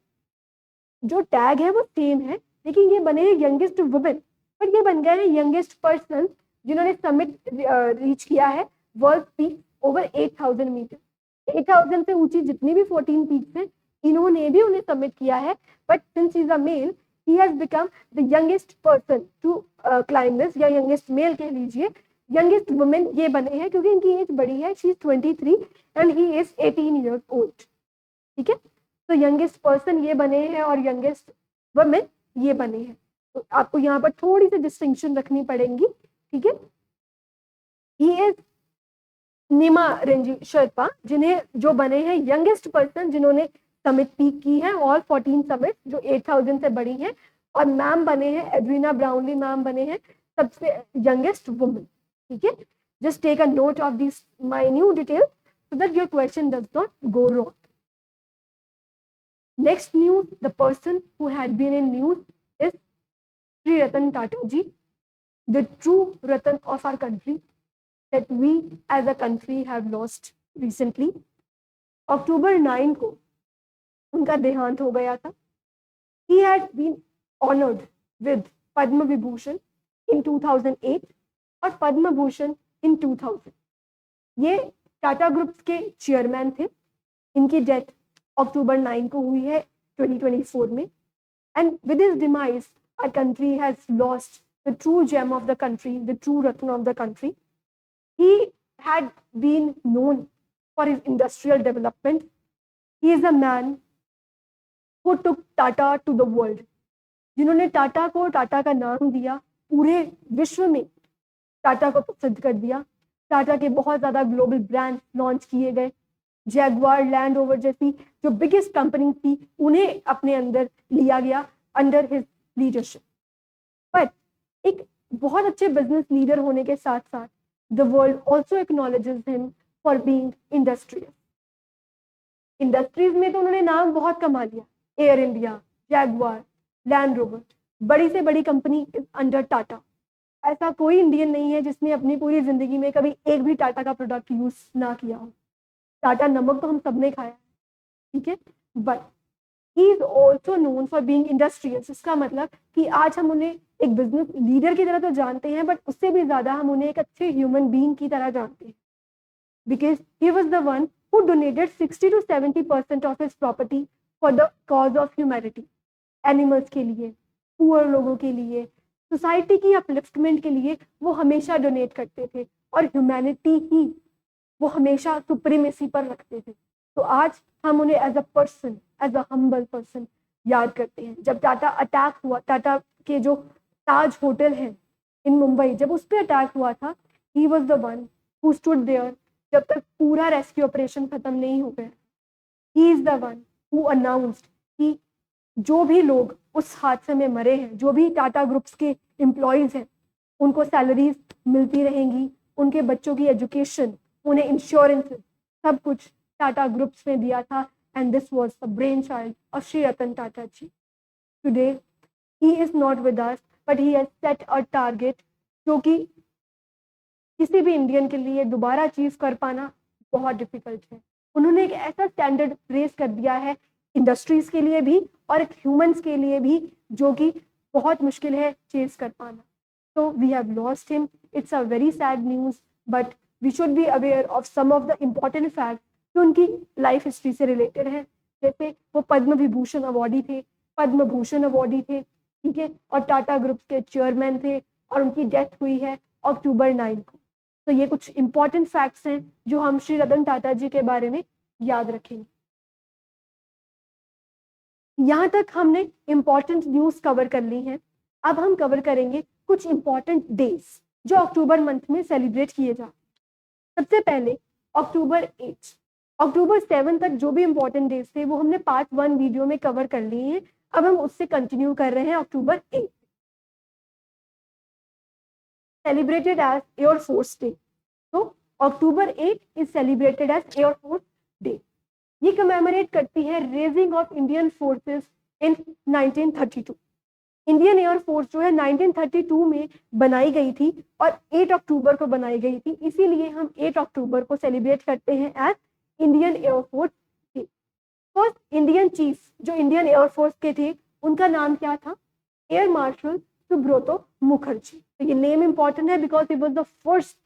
जो टैग है वो सेम है, लेकिन ये बने हैं यंगेस्ट वुमेन, पर ये बन गए हैं यंगेस्ट पर्सन जिन्होंने समिट रीच किया है वर्ल्ड पीक ओवर 8,000 मीटर. 8,000 से ऊंची जितनी भी 14 पीक्स हैं इन्होंने भी उन्हें सबमिट किया है. But since is a male, he has become the youngest person to climb this, या यंगेस्ट मेल कह लीजिए. यंगेस्ट वुमेन ये बने हैं क्योंकि इनकी एज बड़ी है. She is 23 and he is 18 years old. ठीक है, तो यंगेस्ट पर्सन ये बने हैं और यंगेस्ट वुमेन ये बने हैं. तो आपको यहाँ पर थोड़ी सी डिस्टिंक्शन रखनी पड़ेगी. ठीक है, ही इज नीमा रेंजी शर्पा, जिन्हें जो बने हैं यंगेस्ट पर्सन जिन्होंने समिट पीक की है, ऑल 14 समिट जो 8,000 से बड़ी हैं. और मैम बने हैं एड्रिना ब्राउनली, मैम बने हैं सबसे यंगेस्ट वुमेन. ठीक है, just take a note of this minute detail so that your question does not go wrong. Next news, the person who had been in news is Sri Ratan Tata ji, the true Ratan of our country that we as a country have lost recently. October 9 को उनका देहांत हो गया था. He had been honored with Padma Vibhushan in 2008 और Padma Bhushan in 2000. ये Tata groups के chairman थे. इनकी डेथ अक्टूबर 9 को हुई है 2024 में. And with his demise our country has lost the true gem of the country, the true ratna of the country. He had been known for his industrial development. He is a man who took Tata to the world, जिन्होंने टाटा को, टाटा का नाम दिया, पूरे विश्व में टाटा को प्रसिद्ध कर दिया. टाटा के बहुत ज़्यादा ग्लोबल ब्रांड लॉन्च किए गए. जैगवार, लैंड रोवर जैसी जो बिगेस्ट कंपनी थी उन्हें अपने अंदर लिया गया अंडर हिज लीडरशिप. बट एक बहुत अच्छे बिजनेस लीडर होने के साथ साथ the world also acknowledges him for being industrial. Industries में तो उन्होंने नाम बहुत कमा लिया. Air India, Jaguar, land rover, बड़ी से बड़ी कंपनी इज अंडर टाटा. ऐसा कोई इंडियन नहीं है जिसने अपनी पूरी जिंदगी में कभी एक भी टाटा का प्रोडक्ट यूज ना किया हो. टाटा नमक तो हम सबने खाया है, ठीक है, but he is also known for being industrials. इसका मतलब कि आज हम उन्हें एक बिजनेस लीडर की तरह तो जानते हैं, बट उससे भी ज्यादा हम उन्हें एक अच्छे ह्यूमन बीइंग की तरह जानते हैं. Because he was the one who donated 60 to 70% of his property for the cause of humanity. Animals के लिए, पुअर लोगों के लिए, सोसाइटी की अपलिफ्टमेंट के लिए वो हमेशा डोनेट करते थे, और ह्यूमैनिटी ही वो हमेशा सुप्रीमेसी पर रखते थे. तो आज हम उन्हें as a person, as a humble person याद करते हैं. जब टाटा अटैक हुआ, टाटा के जो ताज होटल है इन मुंबई, जब उस पर अटैक हुआ था, he was the one who stood there जब तक पूरा रेस्क्यू ऑपरेशन खत्म नहीं हो गया. He is the one who announced कि जो भी लोग उस हादसे में मरे हैं, जो भी टाटा ग्रुप्स के एम्प्लॉयज हैं, उनको सैलरीज मिलती रहेंगी, उनके बच्चों की एजुकेशन, उन्हें इंश्योरेंस, सब कुछ टाटा ग्रुप्स ने दिया था. And this was the brain child of Shri Ratan Tata ji. Today he is not with us, but he has set a target जो कि किसी भी इंडियन के लिए दोबारा अचीव कर पाना बहुत डिफिकल्ट है. उन्होंने एक ऐसा स्टैंडर्ड रेस कर दिया है इंडस्ट्रीज के लिए भी और एक ह्यूमंस के लिए भी, जो कि बहुत मुश्किल है चेज कर पाना। तो we have lost him, it's a very sad news, but we should be aware of some of the important fact जो उनकी लाइफ हिस्ट्री से रिलेटेड है। जैसे वो पद्म विभूषण अवॉर्डी थे, पद्म भूषण अवॉर्डी थे, ठीक है, और टाटा ग्रुप के चेयरमैन थे, और उनकी डेथ हुई है अक्टूबर 9 को। तो ये कुछ इंपॉर्टेंट फैक्ट्स हैं जो हम श्री रतन टाटा जी के बारे में याद रखेंगे। यहाँ तक हमने इंपॉर्टेंट न्यूज कवर कर ली है। अब हम कवर करेंगे कुछ इंपॉर्टेंट डेज जो अक्टूबर मंथ में सेलिब्रेट किए जाते हैं। सबसे पहले अक्टूबर 8, अक्टूबर 7 तक जो भी इंपॉर्टेंट डेज थे वो हमने पार्ट 1 वीडियो में कवर कर लिए हैं। अब हम उससे कंटिन्यू कर रहे हैं। October 8 celebrated as air force day. तो October 8 is celebrated as air force day. ये कमेमोरेट करती है raising of Indian forces in 1932। Indian air force जो है 1932 में बनाई गई थी और 8 अक्टूबर को बनाई गई थी, इसीलिए हम 8 अक्टूबर को सेलिब्रेट करते हैं as Indian air force day. First Indian chief जो इंडियन एयर फोर्स के थे उनका नाम क्या था? Air marshal Subroto Mukherjee. तो ये नेम इंपॉर्टेंट है because he was the first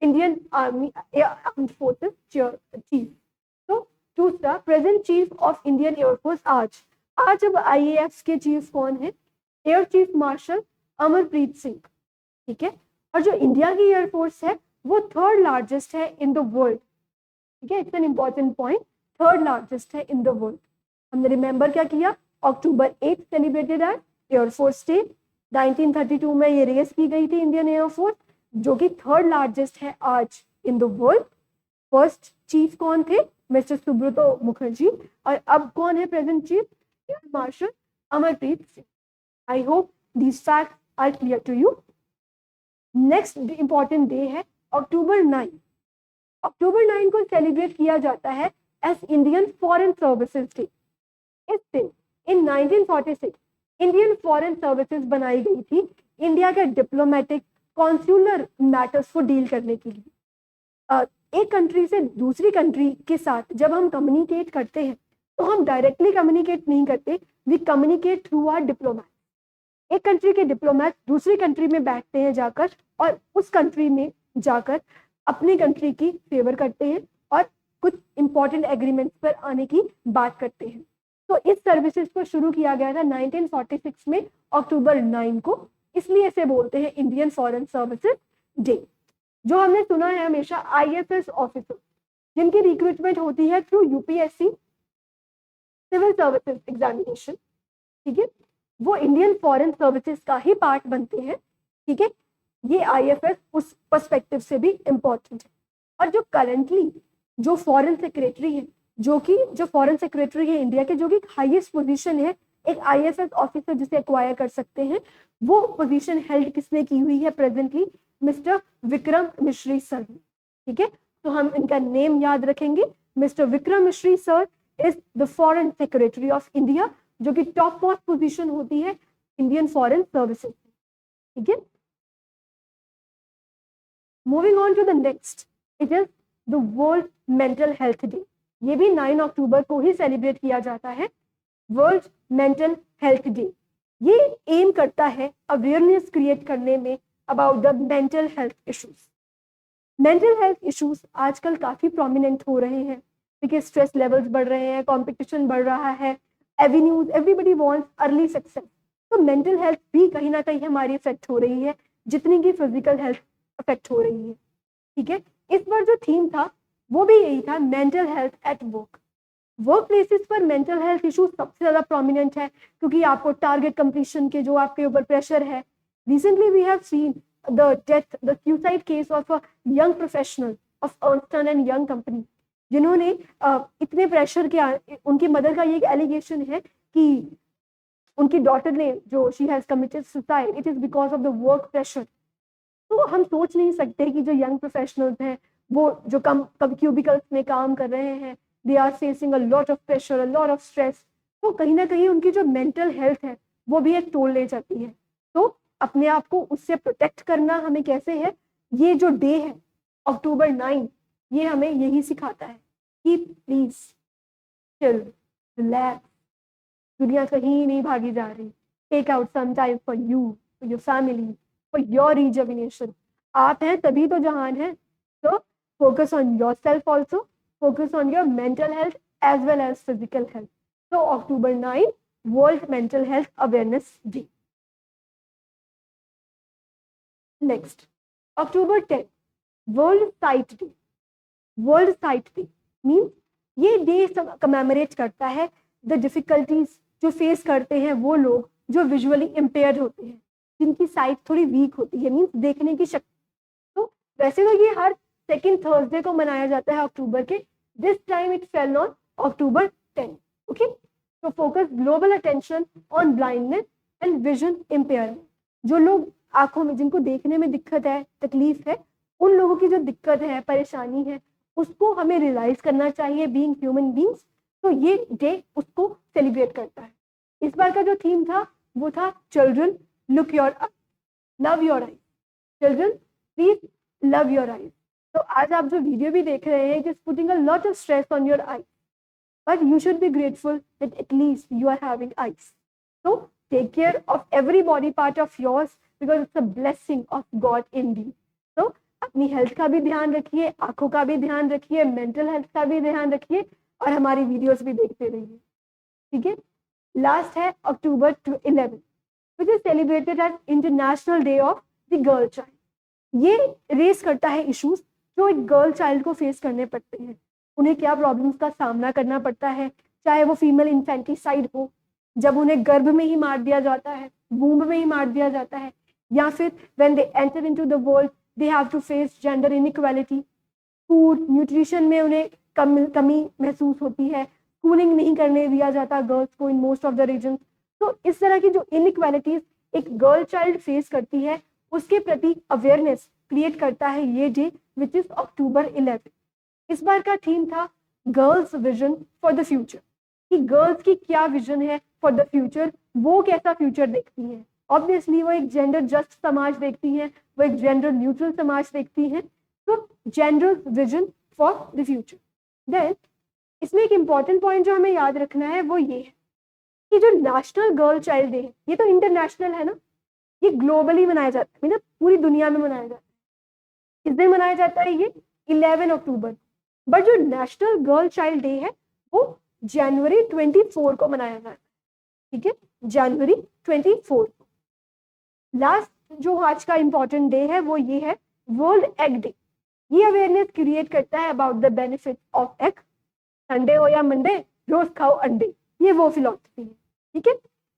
Indian army armed forces chief. तो दूसरा present chief of Indian air force आज अब आईएएफ के चीफ कौन है? Air chief marshal Amarpreet Singh, ठीक है। और जो इंडिया की एयरफोर्स है वो थर्ड लार्जेस्ट है इन द वर्ल्ड, ठीक है। It's an important point, third largest है इन द वर्ल्ड। हमने रिमेंबर क्या किया? अक्टूबर 8 सेलिब्रेटेड एज एयरफोर्स डे। 1932 में ये रेस की गई थी इंडियन एयरफोर्स, जो कि थर्ड लार्जेस्ट है आज in the world. First chief कौन थे? मिस्टर सुब्रतो मुखर्जी। और अब कौन है present chief? Air marshal Amarpreet Singh. I hope these facts are clear to you. Next important day है अक्टूबर 9। अक्टूबर 9 को सेलिब्रेट किया जाता है as Indian foreign services day. इस दिन इन 1946 इंडियन फॉरेन सर्विसेज बनाई गई थी इंडिया के डिप्लोमेटिक कॉन्सुलर मैटर्स को डील करने के लिए। एक कंट्री से दूसरी कंट्री के साथ जब हम कम्युनिकेट करते हैं तो हम डायरेक्टली कम्युनिकेट नहीं करते, we communicate through our diplomat. एक कंट्री के डिप्लोमेट दूसरी कंट्री में बैठते हैं जाकर और उस कंट्री में जाकर अपनी कंट्री की फेवर करते हैं और कुछ इंपॉर्टेंट एग्रीमेंट्स पर आने की बात करते हैं। तो इस सर्विसेज को शुरू किया गया था 1946 में अक्टूबर 9 को, इसलिए इसे बोलते हैं इंडियन फॉरेन सर्विसेज डे। जो हमने सुना है हमेशा आईएफएस ऑफिसर जिनकी रिक्रूटमेंट होती है through UPSC civil services examination, ठीक है, वो इंडियन फॉरेन सर्विसेज का ही पार्ट बनते हैं, ठीक है। ये आईएफएस उस पर्सपेक्टिव से भी इम्पोर्टेंट है। और जो करंटली जो फॉरेन सेक्रेटरी है, जो फॉरेन सेक्रेटरी है इंडिया के, जो कि हाईएस्ट पोजीशन है एक आईएफएस ऑफिसर जिसे एक्वायर कर सकते हैं, वो पोजीशन हेल्ड किसने की हुई है प्रेजेंटली? मिस्टर विक्रम मिश्री सर, ठीक है। तो हम इनका नेम याद रखेंगे। मिस्टर विक्रम मिश्री sir is the foreign secretary of India, जो कि टॉप मोस्ट पोजीशन होती है इंडियन फॉरेन सर्विसेज, ठीक है। Moving on to the next, it is the world mental health day. ये भी 9 अक्टूबर को ही सेलिब्रेट किया जाता है, वर्ल्ड मेंटल हेल्थ डे। ये एम करता है अवेयरनेस क्रिएट करने में about the mental health issues. Mental health issues आजकल काफी प्रोमिनेंट हो रहे हैं क्योंकि स्ट्रेस लेवल्स बढ़ रहे हैं, कंपटीशन बढ़ रहा है, avenues, everybody wants early success. तो मेंटल हेल्थ भी कहीं ना कहीं हमारी इफेक्ट हो रही है जितनी की फिजिकल हेल्थ इफेक्ट हो रही है, ठीक है। इस बार जो थीम था वो भी यही था, mental health at work. Work places पर मेंटल हेल्थ इशू सबसे ज्यादा प्रोमिनेंट है क्योंकि आपको टारगेट कंप्लीशन के जो आपके ऊपर प्रेशर है। Recently we have seen the suicide case of a young professional of Ernst and Young company, जिन्होंने इतने प्रेशर के, उनकी मदर का ये एलिगेशन है कि उनकी डॉटर ने जो she has committed suicide, it is because of the work pressure. तो हम सोच नहीं सकते कि जो यंग प्रोफेशनल्स हैं वो जो कम क्यूबिकल्स में काम कर रहे हैं, they are facing a lot of pressure, a lot of stress. तो कहीं ना कहीं उनकी जो मेंटल हेल्थ है वो भी एक टोल ले जाती है। तो अपने आप को उससे प्रोटेक्ट करना हमें कैसे है, ये जो डे है अक्टूबर 9 ये हमें यही सिखाता है कीप प्लीज चिल, रिलैक्स, दुनिया कहीं नहीं भागी जा रही। Take out some time for you, for your family, for your rejuvenation. आप हैं तभी तो जहान है। तो focus on yourself also, focus on your mental health as well as physical health. तो October 9 world mental health awareness day. Next October 10 world sight day. World sight day means ये day commemorate करता है the difficulties जो face करते हैं वो लोग जो विजुअली इम्पेयर्ड होते हैं, जिनकी साइट थोड़ी वीक होती है, मीन्स देखने की शक्ति। तो वैसे तो ये हर सेकेंड थर्सडे को मनाया जाता है अक्टूबर के। This time it fell on October 10। Okay, तो focus global attention on blindness and vision impairment. जो लोग आंखों में, जिनको देखने में दिक्कत है, तकलीफ है, उन लोगों की जो दिक्कत है, परेशानी है, उसको हमें रियलाइज करना चाहिए बीइंग ह्यूमन बीइंग्स। तो ये डे उसको सेलिब्रेट करता है। इस बार का जो थीम था वो था children look your love your eyes. Children please love your eyes. तो आज आप जो वीडियो भी देख रहे हैं, it is putting a lot of stress on your eyes, but you should be grateful that at least you are having eyes. So take care of every body part of yours because it's a blessing of God indeed. So अपनी health का भी ध्यान रखिए, आंखों का भी ध्यान रखिए, मेंटल हेल्थ का भी ध्यान रखिए और हमारी वीडियोस भी देखते रहिए। ठीक है, लास्ट है October 11 which is celebrated as International Day of the Girl Child. ये रेस करता है इश्यूज जो एक गर्ल चाइल्ड को फेस करने पड़ते हैं, उन्हें क्या प्रॉब्लम्स का सामना करना पड़ता है, चाहे वो फीमेल इन्फेंटिसाइड हो, जब उन्हें गर्भ में ही मार दिया जाता है, वूम्ब में ही मार दिया जाता है, या फिर when they enter into the world they have to face gender inequality, food nutrition में उन्हें कमी महसूस होती है, स्कूलिंग नहीं करने दिया जाता गर्ल्स को in most of the region. तो इस तरह की जो इनइक्वालिटीज एक गर्ल चाइल्ड फेस करती है, उसके प्रति अवेयरनेस क्रिएट करता है ये डे विच इज October 11। इस बार का थीम था girls vision for the future, कि गर्ल्स की क्या विजन है फॉर द फ्यूचर, वो कैसा फ्यूचर देखती हैं। ऑब्वियसली वो एक जेंडर जस्ट समाज देखती हैं, वो एक जेंडर न्यूट्रल समाज देखती हैं। तो gender vision for the future. Then इसमें एक इंपॉर्टेंट पॉइंट जो हमें याद रखना है वो ये है कि जो नेशनल गर्ल चाइल्ड डे है, ये तो इंटरनेशनल है ना, ये ग्लोबली मनाया जाता है, मतलब पूरी दुनिया में मनाया जाता है। किस दिन मनाया जाता है ये? 11 अक्टूबर। बट जो नेशनल गर्ल चाइल्ड डे है वो January 24 को मनाया जाता है। ठीक है, January 24 को। लास्ट जो आज का इंपॉर्टेंट डे है वो ये है वर्ल्ड एग डे। ये अवेयरनेस क्रिएट करता है about the benefit of egg. Sunday हो या मंडे, रोज खाओ अंडे, ये वो फिलॉसफी है। ठीक है,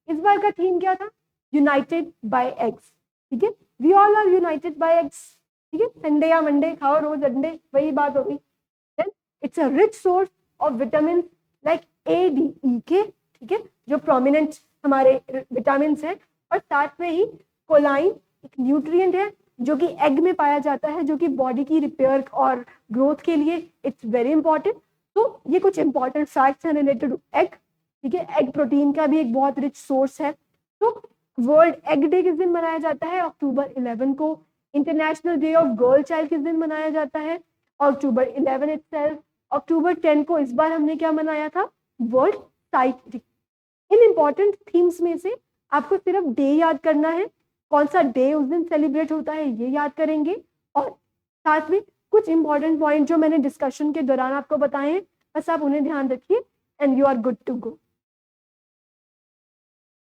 इस बार का थीम क्या था? United by eggs. ठीक है, we all are united by eggs. ठीक है, संडे या मंडे खाओ रोज अंडे, वही बात होगी। Then it's a rich source of vitamin like A, D, E, K। ठीक है, जो प्रोमिनेंट हमारे विटामिन हैं, और साथ में ही कोलाइन एक न्यूट्रिएंट है जो कि एग में पाया जाता है, जो कि बॉडी की रिपेयर और ग्रोथ के लिए इट्स वेरी इंपॉर्टेंट। तो ये कुछ इंपॉर्टेंट फैक्ट्स हैं रिलेटेड टू एग। ठीक है, एग प्रोटीन का भी एक बहुत रिच सोर्स है। तो वर्ल्ड एग डे किस दिन मनाया जाता है? October 11 को। International day of girl child किस दिन मनाया जाता है? October 11 itself. October 10 को इस बार हमने क्या मनाया था? World sight day. इन इंपॉर्टेंट थीम्स में से आपको सिर्फ डे याद करना है, कौन सा डे उस दिन सेलिब्रेट होता है ये याद करेंगे, और साथ में कुछ इंपॉर्टेंट पॉइंट जो मैंने डिस्कशन के दौरान आपको बताए हैं, बस आप उन्हें ध्यान रखिए and you are good to go.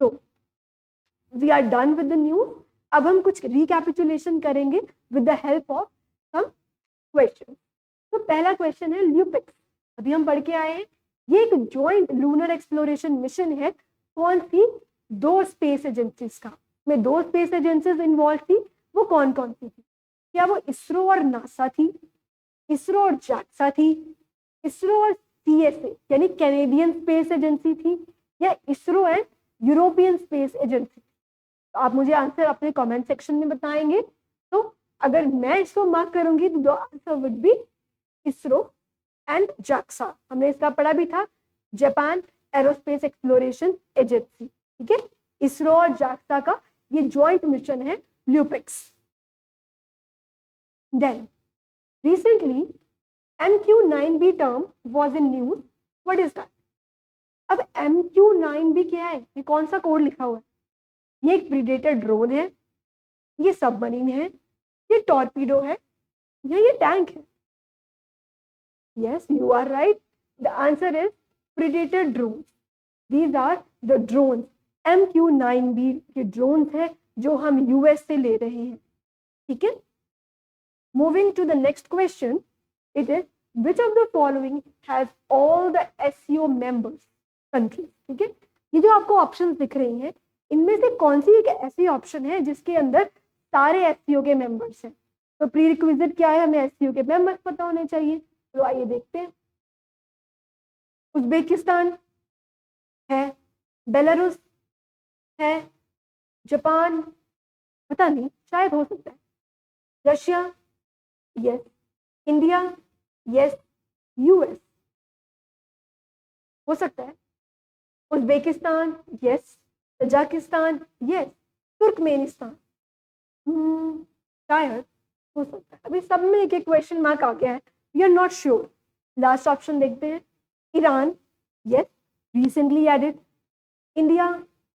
तो we are done with the news. अब हम कुछ रिकैपिचुलेशन करेंगे with the help of some question. तो पहला क्वेश्चन है ल्यूपिक्स। अभी हम पढ़ के आए हैं, ये एक जॉइंट लूनर एक्सप्लोरेशन मिशन है। कौन सी? 2 स्पेस एजेंसीज का। में 2 स्पेस एजेंसीज इन्वॉल्व थी, वो कौन कौन सी थी? क्या वो इसरो और नासा थी, इसरो और जैक्सा थी, इसरो और CSA यानी कैनेडियन स्पेस एजेंसी थी, या ISRO and European space agency? तो आप मुझे आंसर अपने कमेंट सेक्शन में बताएंगे। तो अगर मैं इसको मार्क करूंगी तो answer would be ISRO and JAXA. हमने इसका पढ़ा भी था, जापान एरोस्पेस एक्सप्लोरेशन एजेंसी। ठीक है, इसरो और जैक्सा का ये जॉइंट मिशन है Lupex. Then recently MQ-9B term was in news. What is that? अब MQ-9B क्या है? ये कौन सा कोड लिखा हुआ है? ये एक प्रीडेटर ड्रोन है, ये सबमरीन है, ये टॉर्पीडो है या ये टैंक है? Yes, you are right. The answer is predator drones. These are the drones. MQ-9B के drones है जो हम US से ले रहे हैं, ठीक है? Moving to the next question, it is which of the following has all the SCO members countries? ठीक है, ये जो आपको ऑप्शंस दिख रही हैं, इनमें से कौन सी एक ऐसी ऑप्शन है जिसके अंदर सारे SCO के मेंबर्स हैं? तो प्री रिक्विजिट क्या है? हमें SCO के मेंबर्स पता होने चाहिए। तो आइए देखते हैं। उज्बेकिस्तान है, बेलारूस है, जापान पता नहीं, शायद हो सकता है, Russia yes, India yes, US हो सकता है, Uzbekistan yes, Tajikistan yes, Turkmenistan शायद हो सकता है। अभी सब में एक एक क्वेश्चन मार्क आ गया है, we are not sure. Last option देखते हैं, Iran yes, recently added, India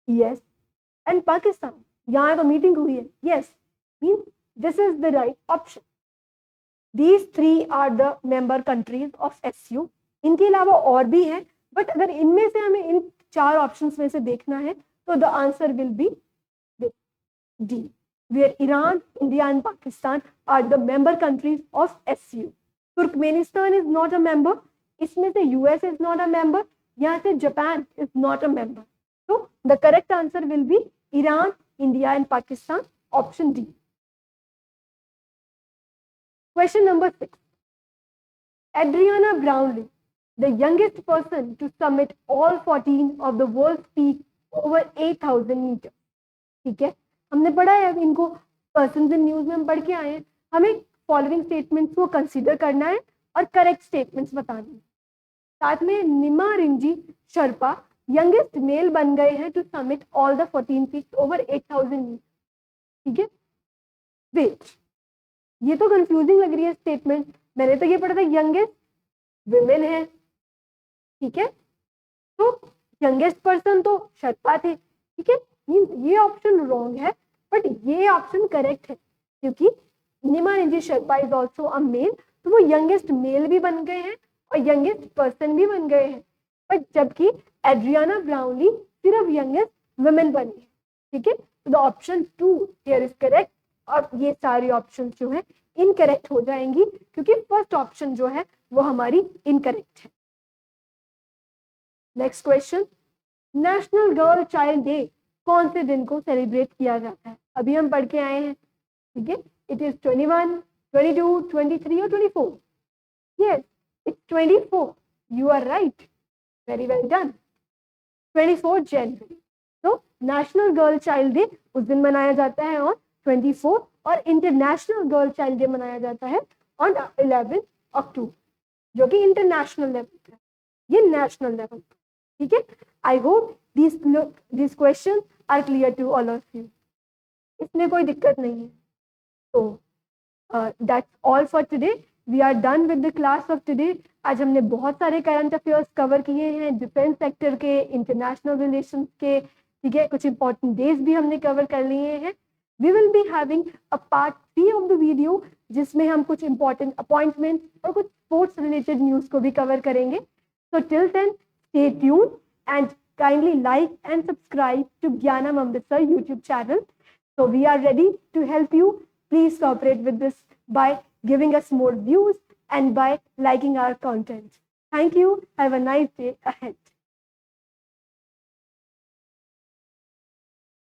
yes, and Pakistan, यहाँ तो मीटिंग हुई है, yes, mean this is the right option. These three are the member countries of SCO. इनके अलावा और भी हैं, बट अगर इनमें से हमें इन चार ऑप्शंस में से देखना है तो the answer will be D, where Iran, India and Pakistan are the member countries of SCO. Turkmenistan is not a member. इसमें से US is not a member. यहाँ से Japan is not a member. So the correct answer will be Iran, India and Pakistan, option D. Question number 6. Adriana Brownlee, the youngest person to summit all 14 of the world's peak over 8,000 meters. ठीक है, हमने पढ़ा है, अब इनको person in news में हम पढ़ के आए हैं। हमें फॉलोइंग स्टेटमेंट्स को कंसीडर करना है और करेक्ट स्टेटमेंट्स बताने हैं। साथ में निमा रिंजी शर्पा यंगेस्ट मेल बन गए हैं to summit all the 14 peaks over 8,000 metre. ठीक है, वेट, ये तो कंफ्यूजिंग लग रही है स्टेटमेंट। मैंने तो ये पढ़ा था यंगेस्ट विमेन है, ठीक है, तो यंगेस्ट पर्सन तो शर्पा थे, ठीक है, ये ऑप्शन रॉन्ग है, बट ये ऑप्शन करेक्ट है क्योंकि Nima Rinji Sherpa is also a male, तो वो यंगेस्ट मेल भी बन गए हैं और यंगेस्ट पर्सन भी बन गए हैं, बट जबकि एड्रियाना ब्राउनली सिर्फ यंगेस्ट वुमेन बनी है। ठीक है, तो the option 2 here is correct, और ये सारी ऑप्शन जो है इनकरेक्ट हो जाएंगी क्योंकि फर्स्ट ऑप्शन जो है वो हमारी इनकरेक्ट है। Next question, national girl child day कौन से दिन को सेलिब्रेट किया जाता है? अभी हम पढ़ के आए हैं, ठीक है, इट इज 21, 22, 23 और 24। Yes, it's 24, you are right, very well done, 24 जनवरी। तो नेशनल गर्ल चाइल्ड डे उस दिन मनाया जाता है ऑन 24, और इंटरनेशनल गर्ल चाइल्ड डे मनाया जाता है ऑन 11 अक्टूबर, जो कि इंटरनेशनल लेवल पर है, ये नेशनल लेवल पर। ठीक है, I hope this question are clear to all of you, इसमें कोई दिक्कत नहीं है। तो that's all for today, we are done with the class of today. आज हमने बहुत सारे करंट अफेयर्स कवर किए हैं, डिफेंस सेक्टर के, इंटरनेशनल रिलेशंस के, ठीक है, कुछ इंपॉर्टेंट डेज भी हमने कवर कर लिए हैं। We will be having a part 3 of the video जिसमें हम कुछ important appointments और कुछ sports related news को भी cover करेंगे। So till then, stay tuned and kindly like and subscribe to Gyanam Amritsar YouTube channel. So we are ready to help you. Please cooperate with this by giving us more views and by liking our content. Thank you. Have a nice day ahead.